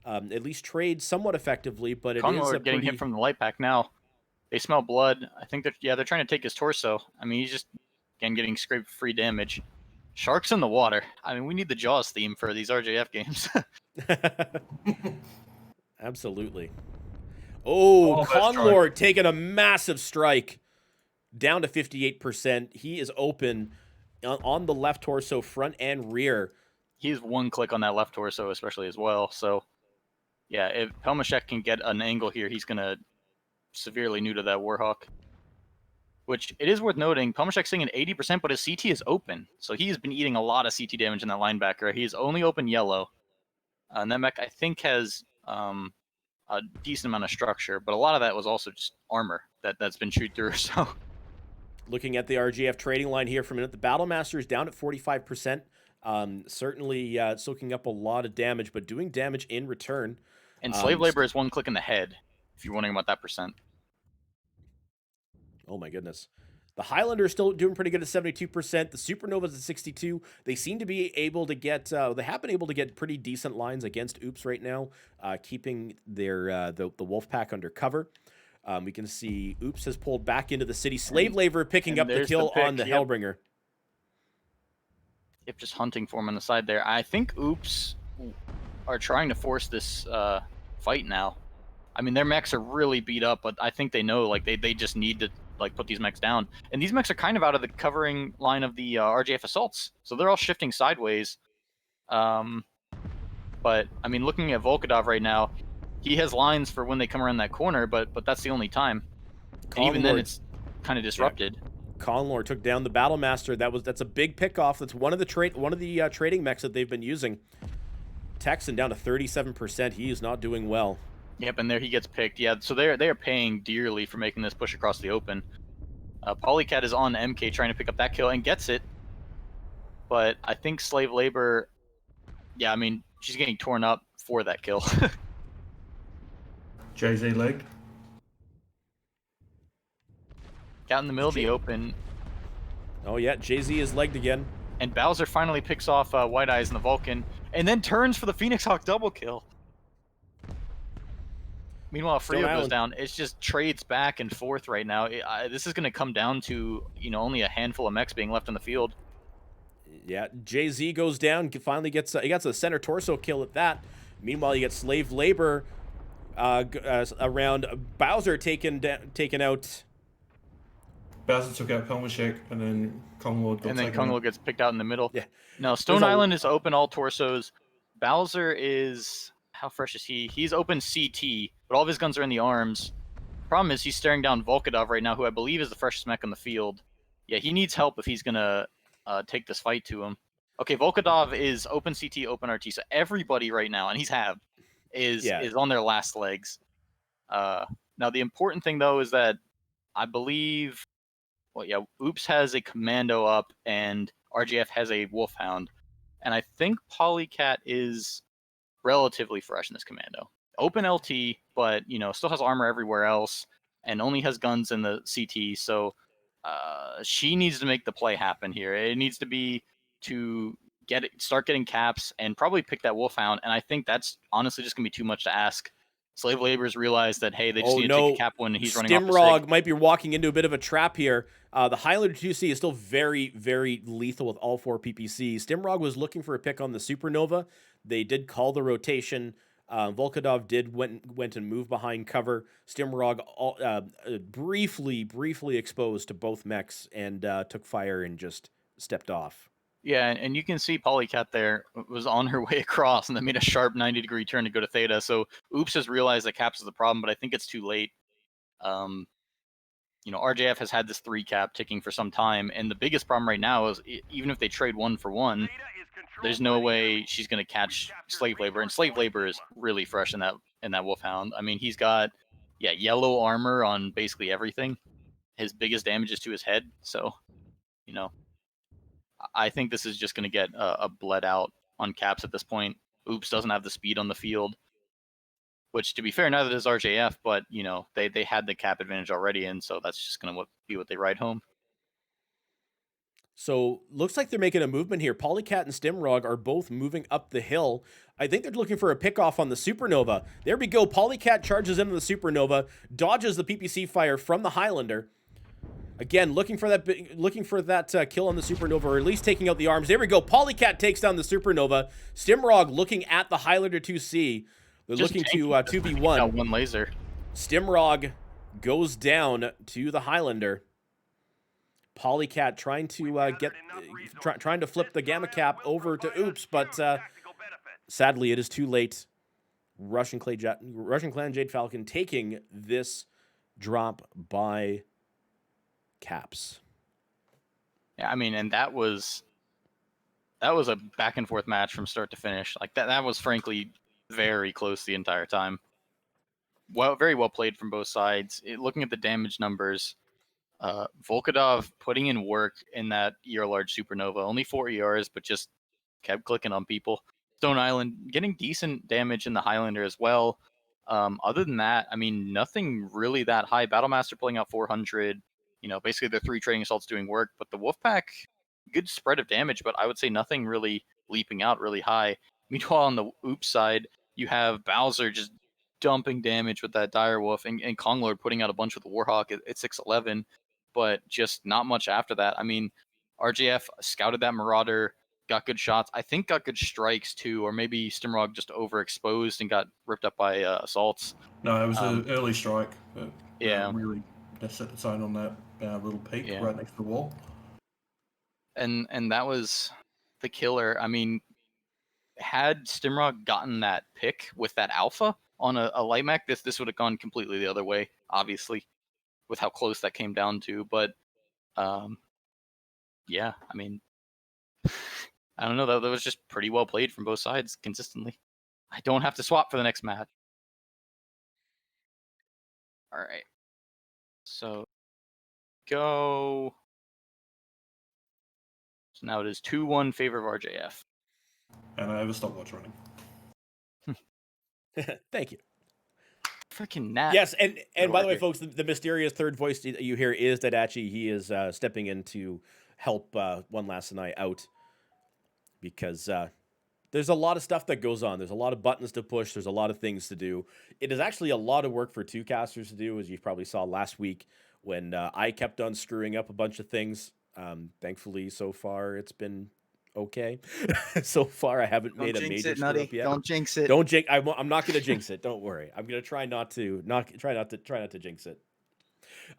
at least trade somewhat effectively, but it is a getting hit from the light pack now. They smell blood. I think they're trying to take his torso. I mean, he's just again getting scraped free damage. Sharks in the water. I mean, we need the Jaws theme for these RJF games. Absolutely. Oh, Conlord taking a massive strike down to 58%. He is open on the left torso, front and rear. He's one click on that left torso, especially as well. So, yeah, if Pelmashek can get an angle here, he's going to severely neuter that Warhawk. Which, it is worth noting, Pelmashek's sitting at 80%, but his CT is open. So he has been eating a lot of CT damage in that linebacker. He is only open yellow. And that mech, I think, has a decent amount of structure, but a lot of that was also just armor that's been chewed through. So, looking at the RJF trading line here for a minute, the Battlemaster is down at 45%. Certainly soaking up a lot of damage, but doing damage in return. And Slave Labor is one click in the head, if you're wondering about that percent. Oh my goodness. The Highlander is still doing pretty good at 72%. The Supernova's at 62%. They seem to be able to get, they have been able to get pretty decent lines against Oops right now, keeping their the Wolfpack under cover. We can see Oops has pulled back into the city. Slave Labor picking up the kill on the Hellbringer. Yep, just hunting for him on the side there. I think Oops are trying to force this fight now. I mean, their mechs are really beat up, but I think they know, like, they just need to put these mechs down. And these mechs are kind of out of the covering line of the RJF assaults, so they're all shifting sideways. But I mean, looking at Volkadov right now, he has lines for when they come around that corner, but that's the only time. And even then, it's kind of disrupted. Yeah. Conlord took down the Battlemaster. That's a big pickoff. That's one of the trading mechs that they've been using. Texan down to 37%. He is not doing well. Yep, and there he gets picked. Yeah, so they are paying dearly for making this push across the open. Polycat is on MK trying to pick up that kill and gets it. But I think Slave Labor, yeah, I mean, she's getting torn up for that kill. Jay-Z legged. Out in the middle of the open. Oh yeah, Jay-Z is legged again. And Bowser finally picks off White Eyes in the Vulcan, and then turns for the Phoenix Hawk double kill. Meanwhile, Frio goes down. It's just trades back and forth right now. This is going to come down to, only a handful of mechs being left on the field. Yeah, Jay-Z goes down. Finally gets he gets a center torso kill at that. Meanwhile, you get Slave Labor around Bowser taken out. Bowser took out Pelmashek, and then Conlord gets picked out in the middle. Yeah. No, Stone Island is open all torsos. Bowser is... How fresh is he? He's open CT, but all of his guns are in the arms. Problem is he's staring down Volkadov right now, who I believe is the freshest mech on the field. Yeah, he needs help if he's going to take this fight to him. Okay, Volkadov is open CT, open RT. So everybody right now, and he's halved, is on their last legs. Now, the important thing, though, is that I believe... Oops has a Commando up, and RJF has a Wolfhound. And I think Polycat is relatively fresh in this Commando. Open LT, but, still has armor everywhere else, and only has guns in the CT, so she needs to make the play happen here. It needs to be to start getting caps, and probably pick that Wolfhound, and I think that's honestly just going to be too much to ask. Slave Laborers realize that, hey, they just need to take a cap when he's running off the Stimrog might be walking into a bit of a trap here. The Highlander 2C is still very, very lethal with all 4 PPCs. Stimrog was looking for a pick on the Supernova. They did call the rotation. Volkadov went and moved behind cover. Stimrog briefly exposed to both mechs and took fire and just stepped off. Yeah, and you can see Polycat there was on her way across, and then made a sharp 90-degree turn to go to Theta. So Oops has realized that caps is the problem, but I think it's too late. RJF has had this 3 cap ticking for some time, and the biggest problem right now is even if they trade 1 for 1, there's no way she's going to catch Slave Labor, and Slave Labor is really fresh in that Wolfhound. I mean, he's got yellow armor on basically everything. His biggest damage is to his head, so I think this is just going to get a bled out on caps at this point. Oops doesn't have the speed on the field, which, to be fair, neither does RJF, but, you know, they had the cap advantage already, and so that's just going to be what they ride home. So looks like they're making a movement here. Polycat and Stimrog are both moving up the hill. I think they're looking for a pickoff on the Supernova. There we go. Polycat charges into the Supernova, dodges the PPC fire from the Highlander. Again, looking for that kill on the Supernova, or at least taking out the arms. There we go. Polycat takes down the Supernova. Stimrog looking at the Highlander 2C. They're Just looking to tanky. 2v1. One laser. Stimrog goes down to the Highlander. Polycat trying to trying to flip the Gamma Cap over to Oops, but sadly it is too late. Russian Clan Jade Falcon taking this drop by Caps. Yeah, I mean, and that was a back and forth match from start to finish. Like that was frankly very close the entire time. Well, very well played from both sides. Looking at the damage numbers, Volkadov putting in work in that ER large Supernova. Only 4 ERs, but just kept clicking on people. Stone Island getting decent damage in the Highlander as well. Other than that, I mean, nothing really that high. Battlemaster pulling out 400. You know, basically the 3 trading assaults doing work, but the Wolfpack, good spread of damage, but I would say nothing really leaping out really high. Meanwhile, on the Oops side, you have Bowser just dumping damage with that Direwolf, and Konglord putting out a bunch with the Warhawk at 611, but just not much after that. I mean, RJF scouted that Marauder, got good shots. I think got good strikes too, or maybe Stimrog just overexposed and got ripped up by assaults. No, it was an early strike. But, yeah, really set the tone on that little peak right next to the wall. And that was the killer. I mean, had Stimrog gotten that pick with that alpha on a light mech, this would have gone completely the other way, obviously, with how close that came down to. But yeah, I mean, I don't know. That was just pretty well played from both sides consistently. I don't have to swap for the next match. All right. So go. So now it is 2-1 favor of RJF. And I have a stopwatch running. Thank you. Freaking Nat. Yes, and by the way, folks, the mysterious third voice that you hear is Dadachi. He is stepping in to help One Last Night out because there's a lot of stuff that goes on. There's a lot of buttons to push. There's a lot of things to do. It is actually a lot of work for 2 casters to do, as you probably saw last week when I kept on screwing up a bunch of things. Thankfully, so far, it's been okay. So far, I haven't made a major screw up yet. Don't jinx it. Don't jinx. I'm not going to jinx it. Don't worry. I'm going to try not to jinx it.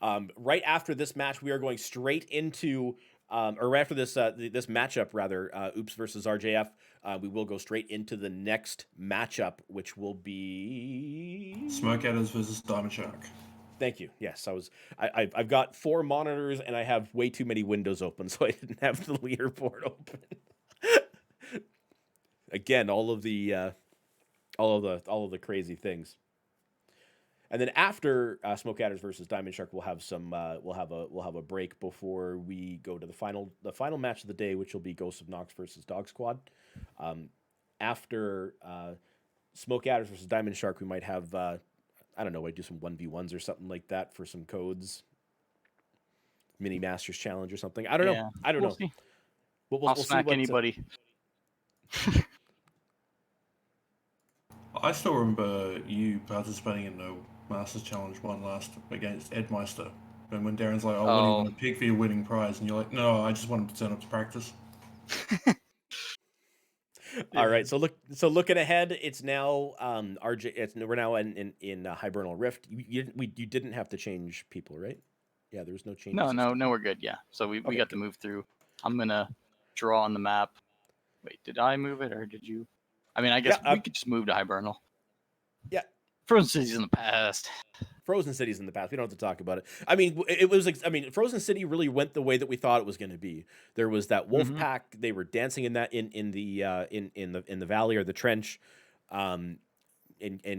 Right after this match, we are going straight into, or right after this this matchup rather, Oops versus RJF. We will go straight into the next matchup, which will be Smoke Adders versus Diamond Shark. Thank you. Yes, I've got 4 monitors and I have way too many windows open, so I didn't have the leaderboard open. Again, all of the crazy things. And then after Smoke Adders versus Diamond Shark, we'll have some we'll have a break before we go to the final match of the day, which will be Ghosts of Nox versus Dog Squad. After Smoke Adders versus Diamond Shark, we might have I don't know, I do some 1v1s or something like that for some codes. Mini Masters Challenge or something. I don't know. I don't know. See. We'll I'll see smack what, anybody. I still remember you participating in the Masters Challenge one last against Ed Meister. And when Darren's like, what do you want to pick for your winning prize? And you're like, no, I just want to turn up to practice. All right, so looking ahead, it's now we're now in Hibernal Rift. You didn't have to change people, right? Yeah, there was no change. No, we're good. Yeah, so we got to move through. I'm gonna draw on the map. Wait, did I move it or did you? I mean, I guess we could just move to Hibernal. Yeah, Frozen City's in the past. Frozen City's in the past. We don't have to talk about it. I mean, Frozen City really went the way that we thought it was going to be. There was that wolf pack. They were dancing in that in the valley or the trench, and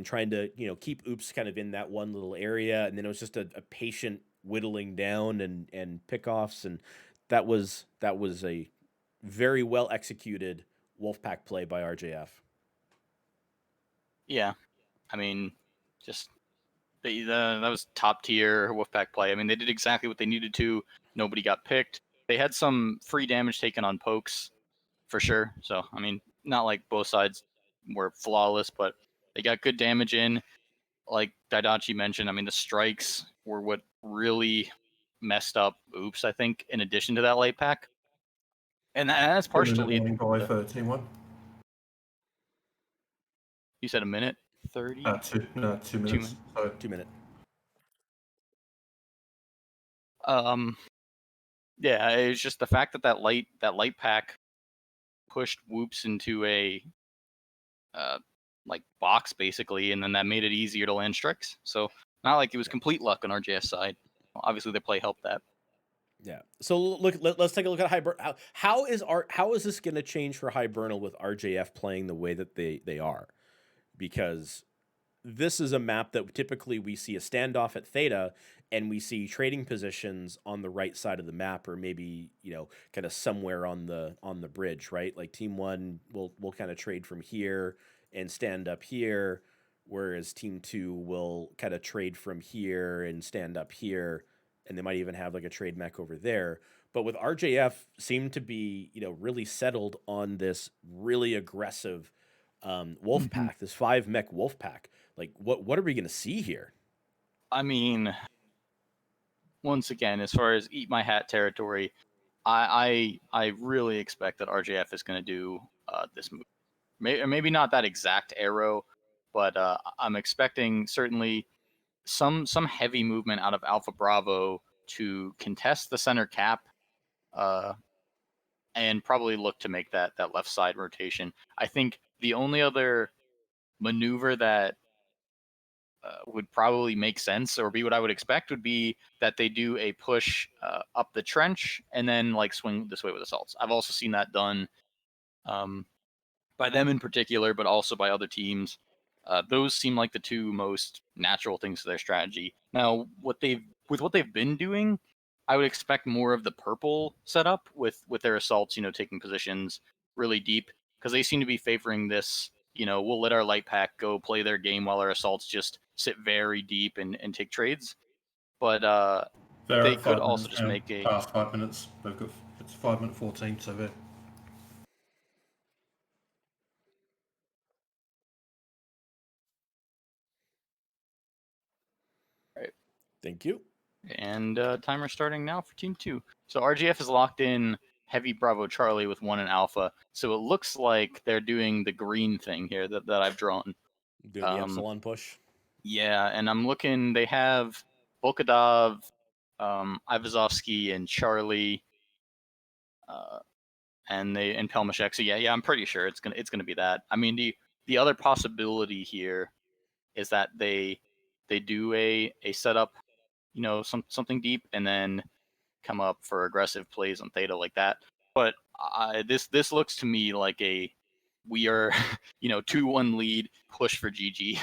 trying to keep Oops kind of in that one little area. And then it was just a patient whittling down and pickoffs, and that was a very well executed wolf pack play by RJF. Yeah, I mean, just that was top tier Wolfpack play. I mean, they did exactly what they needed to. Nobody got picked. They had some free damage taken on pokes, for sure. So, I mean, not like both sides were flawless, but they got good damage in. Like Daidachi mentioned, I mean, the strikes were what really messed up Oops, I think, in addition to that light pack. And that's partially... By for Team 1. You said a minute? 30? 2 minutes. 2 minutes. Sorry. 2 minute. Yeah, it's just the fact that that light pack pushed Whoops into a like box basically, and then that made it easier to land strikes. So not like it was complete luck on RJF side. Obviously, their play helped that. Yeah. So look, let's take a look at Hibernal. How is this going to change for Hibernal with RJF playing the way that they are? Because this is a map that typically we see a standoff at Theta, and we see trading positions on the right side of the map, or maybe kind of somewhere on the bridge, right? Like Team 1 will kind of trade from here and stand up here, whereas Team 2 will kind of trade from here and stand up here, and they might even have like a trade mech over there. But with RJF, seem to be really settled on this really aggressive wolf pack, this 5 mech wolf pack. Like, what are we going to see here? I mean, once again, as far as eat my hat territory, I really expect that RJF is going to do this move. Maybe not that exact arrow, but I'm expecting certainly some heavy movement out of Alpha Bravo to contest the center cap, and probably look to make that left side rotation. I think the only other maneuver that would probably make sense or be what I would expect would be that they do a push up the trench and then like swing this way with assaults. I've also seen that done by them in particular, but also by other teams. Those seem like the two most natural things to their strategy. Now, with what they've been doing, I would expect more of the purple setup with their assaults, taking positions really deep, because they seem to be favoring this. We'll let our light pack go play their game while our assaults just sit very deep and take trades. But they could also just make a past 5 minutes. It's 5 minute 14, so they're... Right. Thank you. And timer starting now for Team 2. So RGF is locked in Heavy Bravo Charlie with 1 in Alpha. So it looks like they're doing the green thing here that I've drawn. Doing the Epsilon push. Yeah, and I'm looking, they have Volkadov, Ivazovsky, and Charlie, and Pelmashek. So yeah, I'm pretty sure it's gonna be that. I mean, the other possibility here is that they do a setup, something deep, and then come up for aggressive plays on Theta like that. But this looks to me like we are 2-1 lead, push for GG.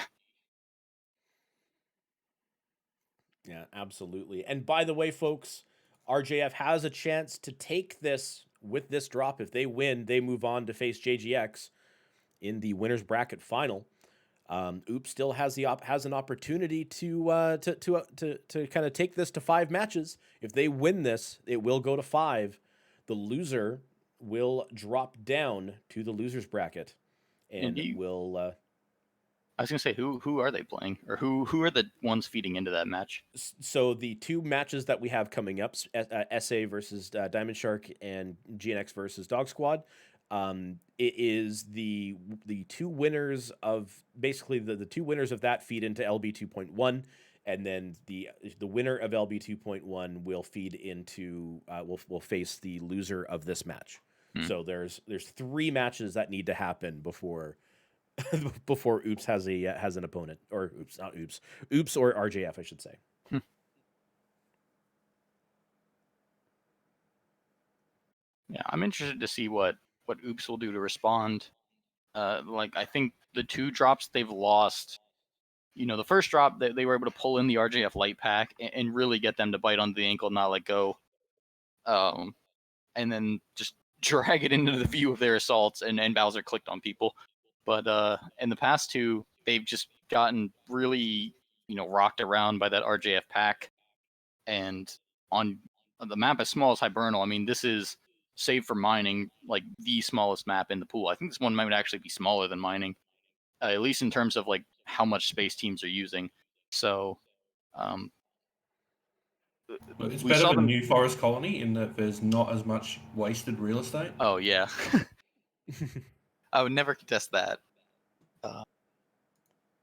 Yeah, absolutely. And by the way, folks, RJF has a chance to take this with this drop. If they win, they move on to face JGX in the winners bracket final. Oops still has an opportunity to kind of take this to 5 matches. If they win this, it will go to 5. The loser will drop down to the losers bracket, and will. I was gonna say, who are they playing, or who are the ones feeding into that match? So the 2 matches that we have coming up, SA versus Diamond Shark and GNX versus Dog Squad. It is the 2 winners of basically the 2 winners of that feed into LB 2.1, and then the winner of LB 2.1 will feed into will face the loser of this match. So there's 3 matches that need to happen before Oops has an opponent, or Oops or RJF, I should say. Yeah, I'm interested to see what Oops will do to respond. I think the 2 drops they've lost, the first drop they were able to pull in the RJF light pack and really get them to bite onto the ankle, not let go, and then just drag it into the view of their assaults, and Bowser clicked on people. But in the past 2, they've just gotten really, rocked around by that RJF pack. And on the map as small as Hibernal, I mean, this is, save for mining, like the smallest map in the pool. I think this one might actually be smaller than mining, at least in terms of like how much space teams are using. So um, But it's we better saw than them. New Forest Colony in that there's not as much wasted real estate. Oh yeah, I would never contest that.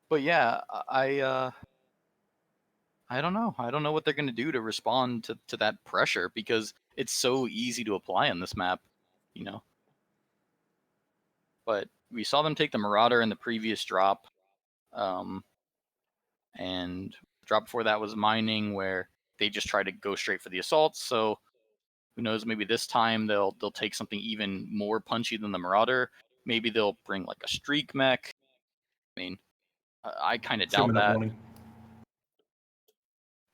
But yeah, I don't know. I don't know what they're going to do to respond to that pressure, because it's so easy to apply on this map, you know. But we saw them take the Marauder in the previous drop, and the drop before that was mining, where they just tried to go straight for the assaults. So who knows? Maybe this time they'll take something even more punchy than the Marauder. Maybe they'll bring like a streak mech. I mean, I kind of doubt 2-minute that, warning.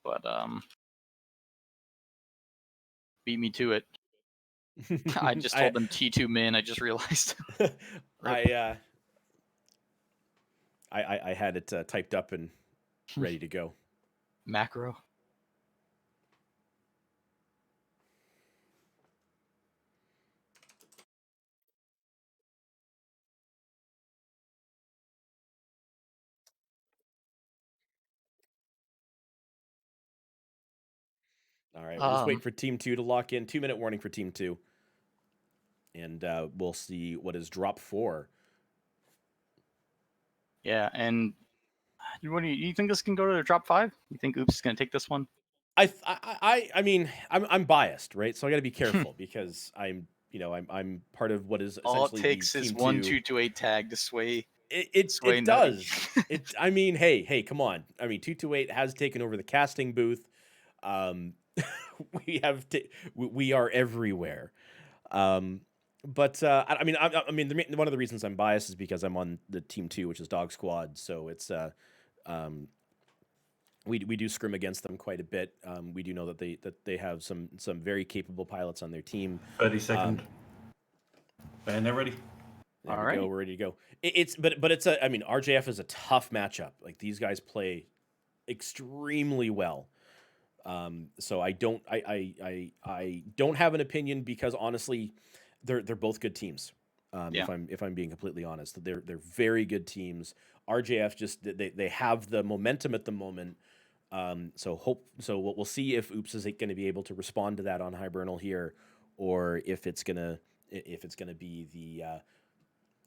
but beat me to it. I just told them T2 min. I just realized. I had it typed up and ready to go. Macro. All right, we'll just wait for Team 2 to lock in. 2-minute warning for Team 2. And we'll see what is drop 4. Yeah, and what do you think this can go to drop 5? You think Oops is going to take this one? I mean, I'm biased, right? So I got to be careful because I'm part of what is essentially all it takes the is Team 1 2 228 tag to sway. It does. I mean, hey, come on. I mean, 228 has taken over the casting booth. We are everywhere. But I mean, one of the reasons I'm biased is because I'm on the Team 2, which is Dog Squad. So it's we do scrim against them quite a bit. We do know that they have some very capable pilots on their team. 30-second. And they're ready. There we go. We're ready to go. I mean, RJF is a tough matchup. Like, these guys play extremely well. So I don't have an opinion, because honestly, they're both good teams. If I'm being completely honest, they're very good teams. RJF just they have the momentum at the moment. So we'll see if Oops is going to be able to respond to that on Hibernal here, or if it's gonna be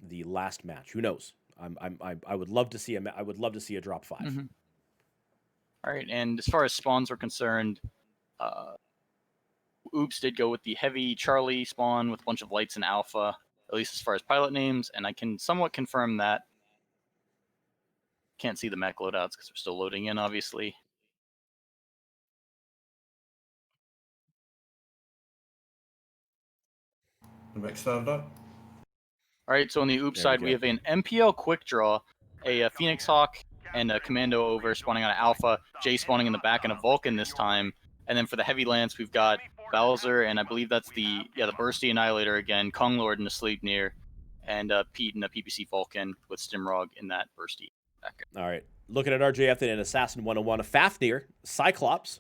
the last match. Who knows? I would love to see a drop 5. Mm-hmm. All right, and as far as spawns are concerned, Oops did go with the heavy Charlie spawn with a bunch of lights and alpha, at least as far as pilot names, and I can somewhat confirm that. Can't see the mech loadouts because they're still loading in, obviously. The mech started up. All right, so on the Oops side, we have an MPL quick draw, a Phoenix Hawk, and a Commando over spawning on an Alpha, Jay spawning in the back, and a Vulcan this time. And then for the heavy lance, we've got Bowser, and I believe that's the Bursty Annihilator again, Kong Lord in the Sleipnir, and Pete in the PPC Vulcan with Stimrog in that Bursty. All right, looking at RJF, then an Assassin 101, a Fafnir, Cyclops,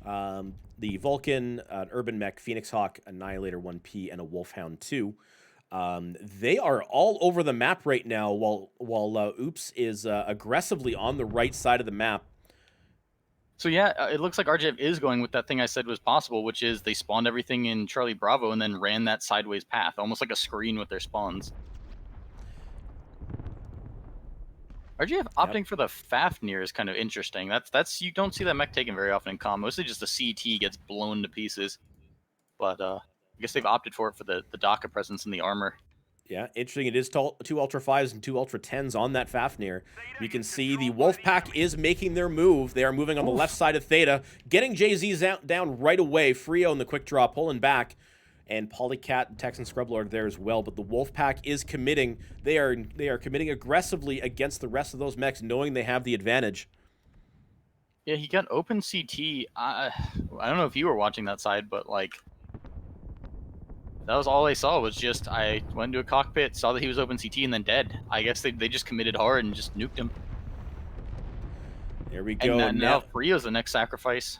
the Vulcan, an Urban Mech, Phoenix Hawk, Annihilator 1P, and a Wolfhound 2. They are all over the map right now, while Oops is aggressively on the right side of the map. So yeah, it looks like RJF is going with that thing I said was possible, which is they spawned everything in Charlie Bravo and then ran that sideways path, almost like a screen with their spawns. RJF opting for the Fafnir is kind of interesting. That's you don't see that mech taken very often in comm. Mostly just the CT gets blown to pieces. But I guess they've opted for it for the DACA presence in the armor. Yeah, interesting. It is 2 Ultra 5s and 2 Ultra 10s on that Fafnir. You can see the Wolfpack is making their move. They are moving on the left side of Theta, getting JZ down right away. Frio in the quick draw, pulling back. And Polycat and Texan Scrublord there as well. But the Wolfpack is committing. They are committing aggressively against the rest of those mechs, knowing they have the advantage. Yeah, he got open CT. I don't know if you were watching that side, but like, that was all I saw. Was just I went into a cockpit, saw that he was open CT, and then dead. I guess they just committed hard and just nuked him. Here we go. And now Frio's the next sacrifice.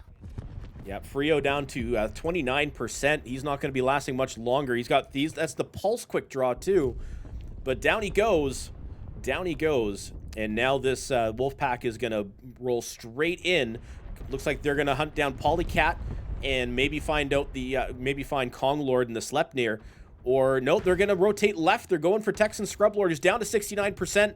Yeah, Frio down to 29%. He's not going to be lasting much longer. He's got these. That's the pulse quick draw too. But down he goes. Down he goes. And now this Wolfpack is going to roll straight in. Looks like they're going to hunt down Polycat and maybe find out the maybe find Kong Lord and the Sleipnir. Or no, they're going to rotate left. They're going for Texan Scrub Lord, who's down to 69%.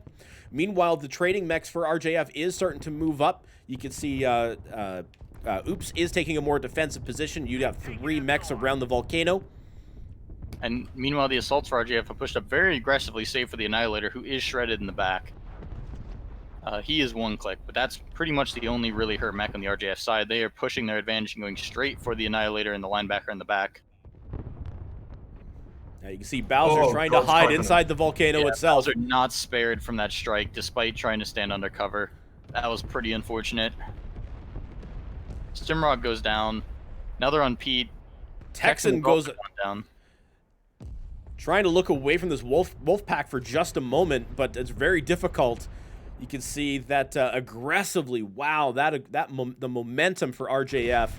Meanwhile, the trading mechs for RJF is starting to move up. You can see Oops is taking a more defensive position. You have 3 mechs around the volcano. And meanwhile, the assaults for RJF have pushed up very aggressively, save for the Annihilator, who is shredded in the back. He is 1 click, but that's pretty much the only really hurt mech on the RJF side. They are pushing their advantage and going straight for the Annihilator and the linebacker in the back. Now you can see Bowser trying to hide inside the volcano itself. Bowser not spared from that strike, despite trying to stand under cover. That was pretty unfortunate. Stimrog goes down. Now they're on Pete. Texan goes down. Trying to look away from this wolf pack for just a moment, but it's very difficult. You can see that aggressively, wow, the momentum for RJF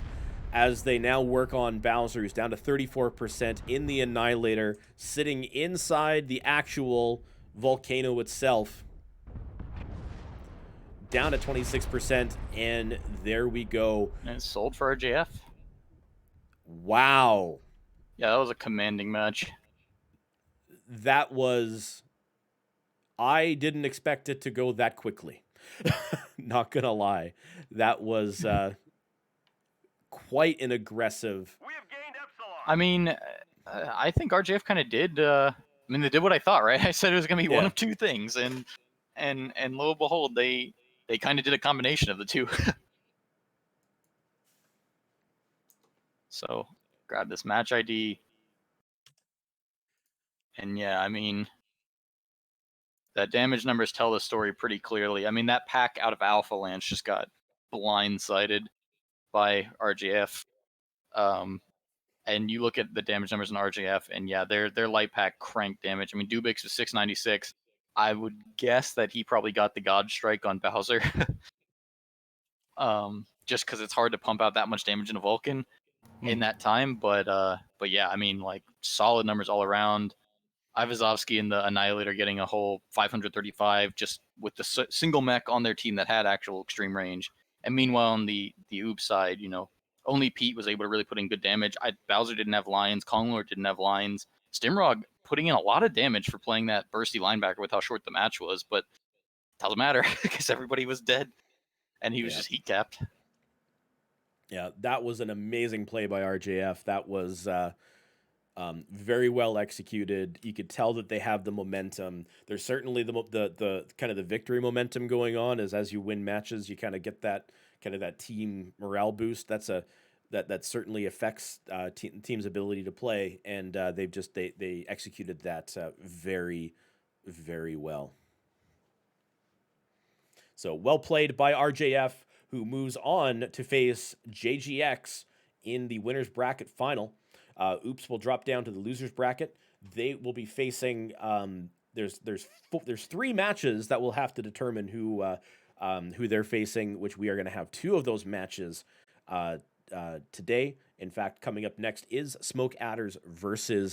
as they now work on Bowser, who's down to 34% in the Annihilator, sitting inside the actual volcano itself. Down to 26%, and there we go. And it's sold for RJF. Wow. Yeah, that was a commanding match. That was... I didn't expect it to go that quickly. Not gonna lie. That was quite an aggressive... I mean, I think RJF kind of did... I mean, they did what I thought, right? I said it was going to be one of 2 things, and lo and behold, they kind of did a combination of the 2. So, grab this match ID. And yeah, I mean, that damage numbers tell the story pretty clearly. I mean, that pack out of Alpha Lance just got blindsided by RJF. And you look at the damage numbers in RJF, and yeah, their light pack cranked damage. I mean, Dubix was 696. I would guess that he probably got the God Strike on Bowser. Just because it's hard to pump out that much damage in a Vulcan in that time. But yeah, I mean, like, solid numbers all around. Ivazovsky and the Annihilator getting a whole 535 just with the single mech on their team that had actual extreme range. And meanwhile, on the Oops side, you know, only Pete was able to really put in good damage. Bowser didn't have lines. Konglord didn't have lines. Stimrog putting in a lot of damage for playing that bursty linebacker with how short the match was, but it doesn't matter because everybody was dead and he was just heat capped. Yeah, that was an amazing play by RJF. That was very well executed. You could tell that they have the momentum. There's certainly the kind of the victory momentum going on as you win matches, you kind of get that kind of that team morale boost. That certainly affects team's ability to play, and they executed that very, very well. So well played by RJF, who moves on to face JGX in the winners bracket final. Oops will drop down to the losers bracket. They will be facing. There's 3 matches that will have to determine who they're facing, which we are going to have 2 of those matches today. In fact, coming up next is Smoke Adders versus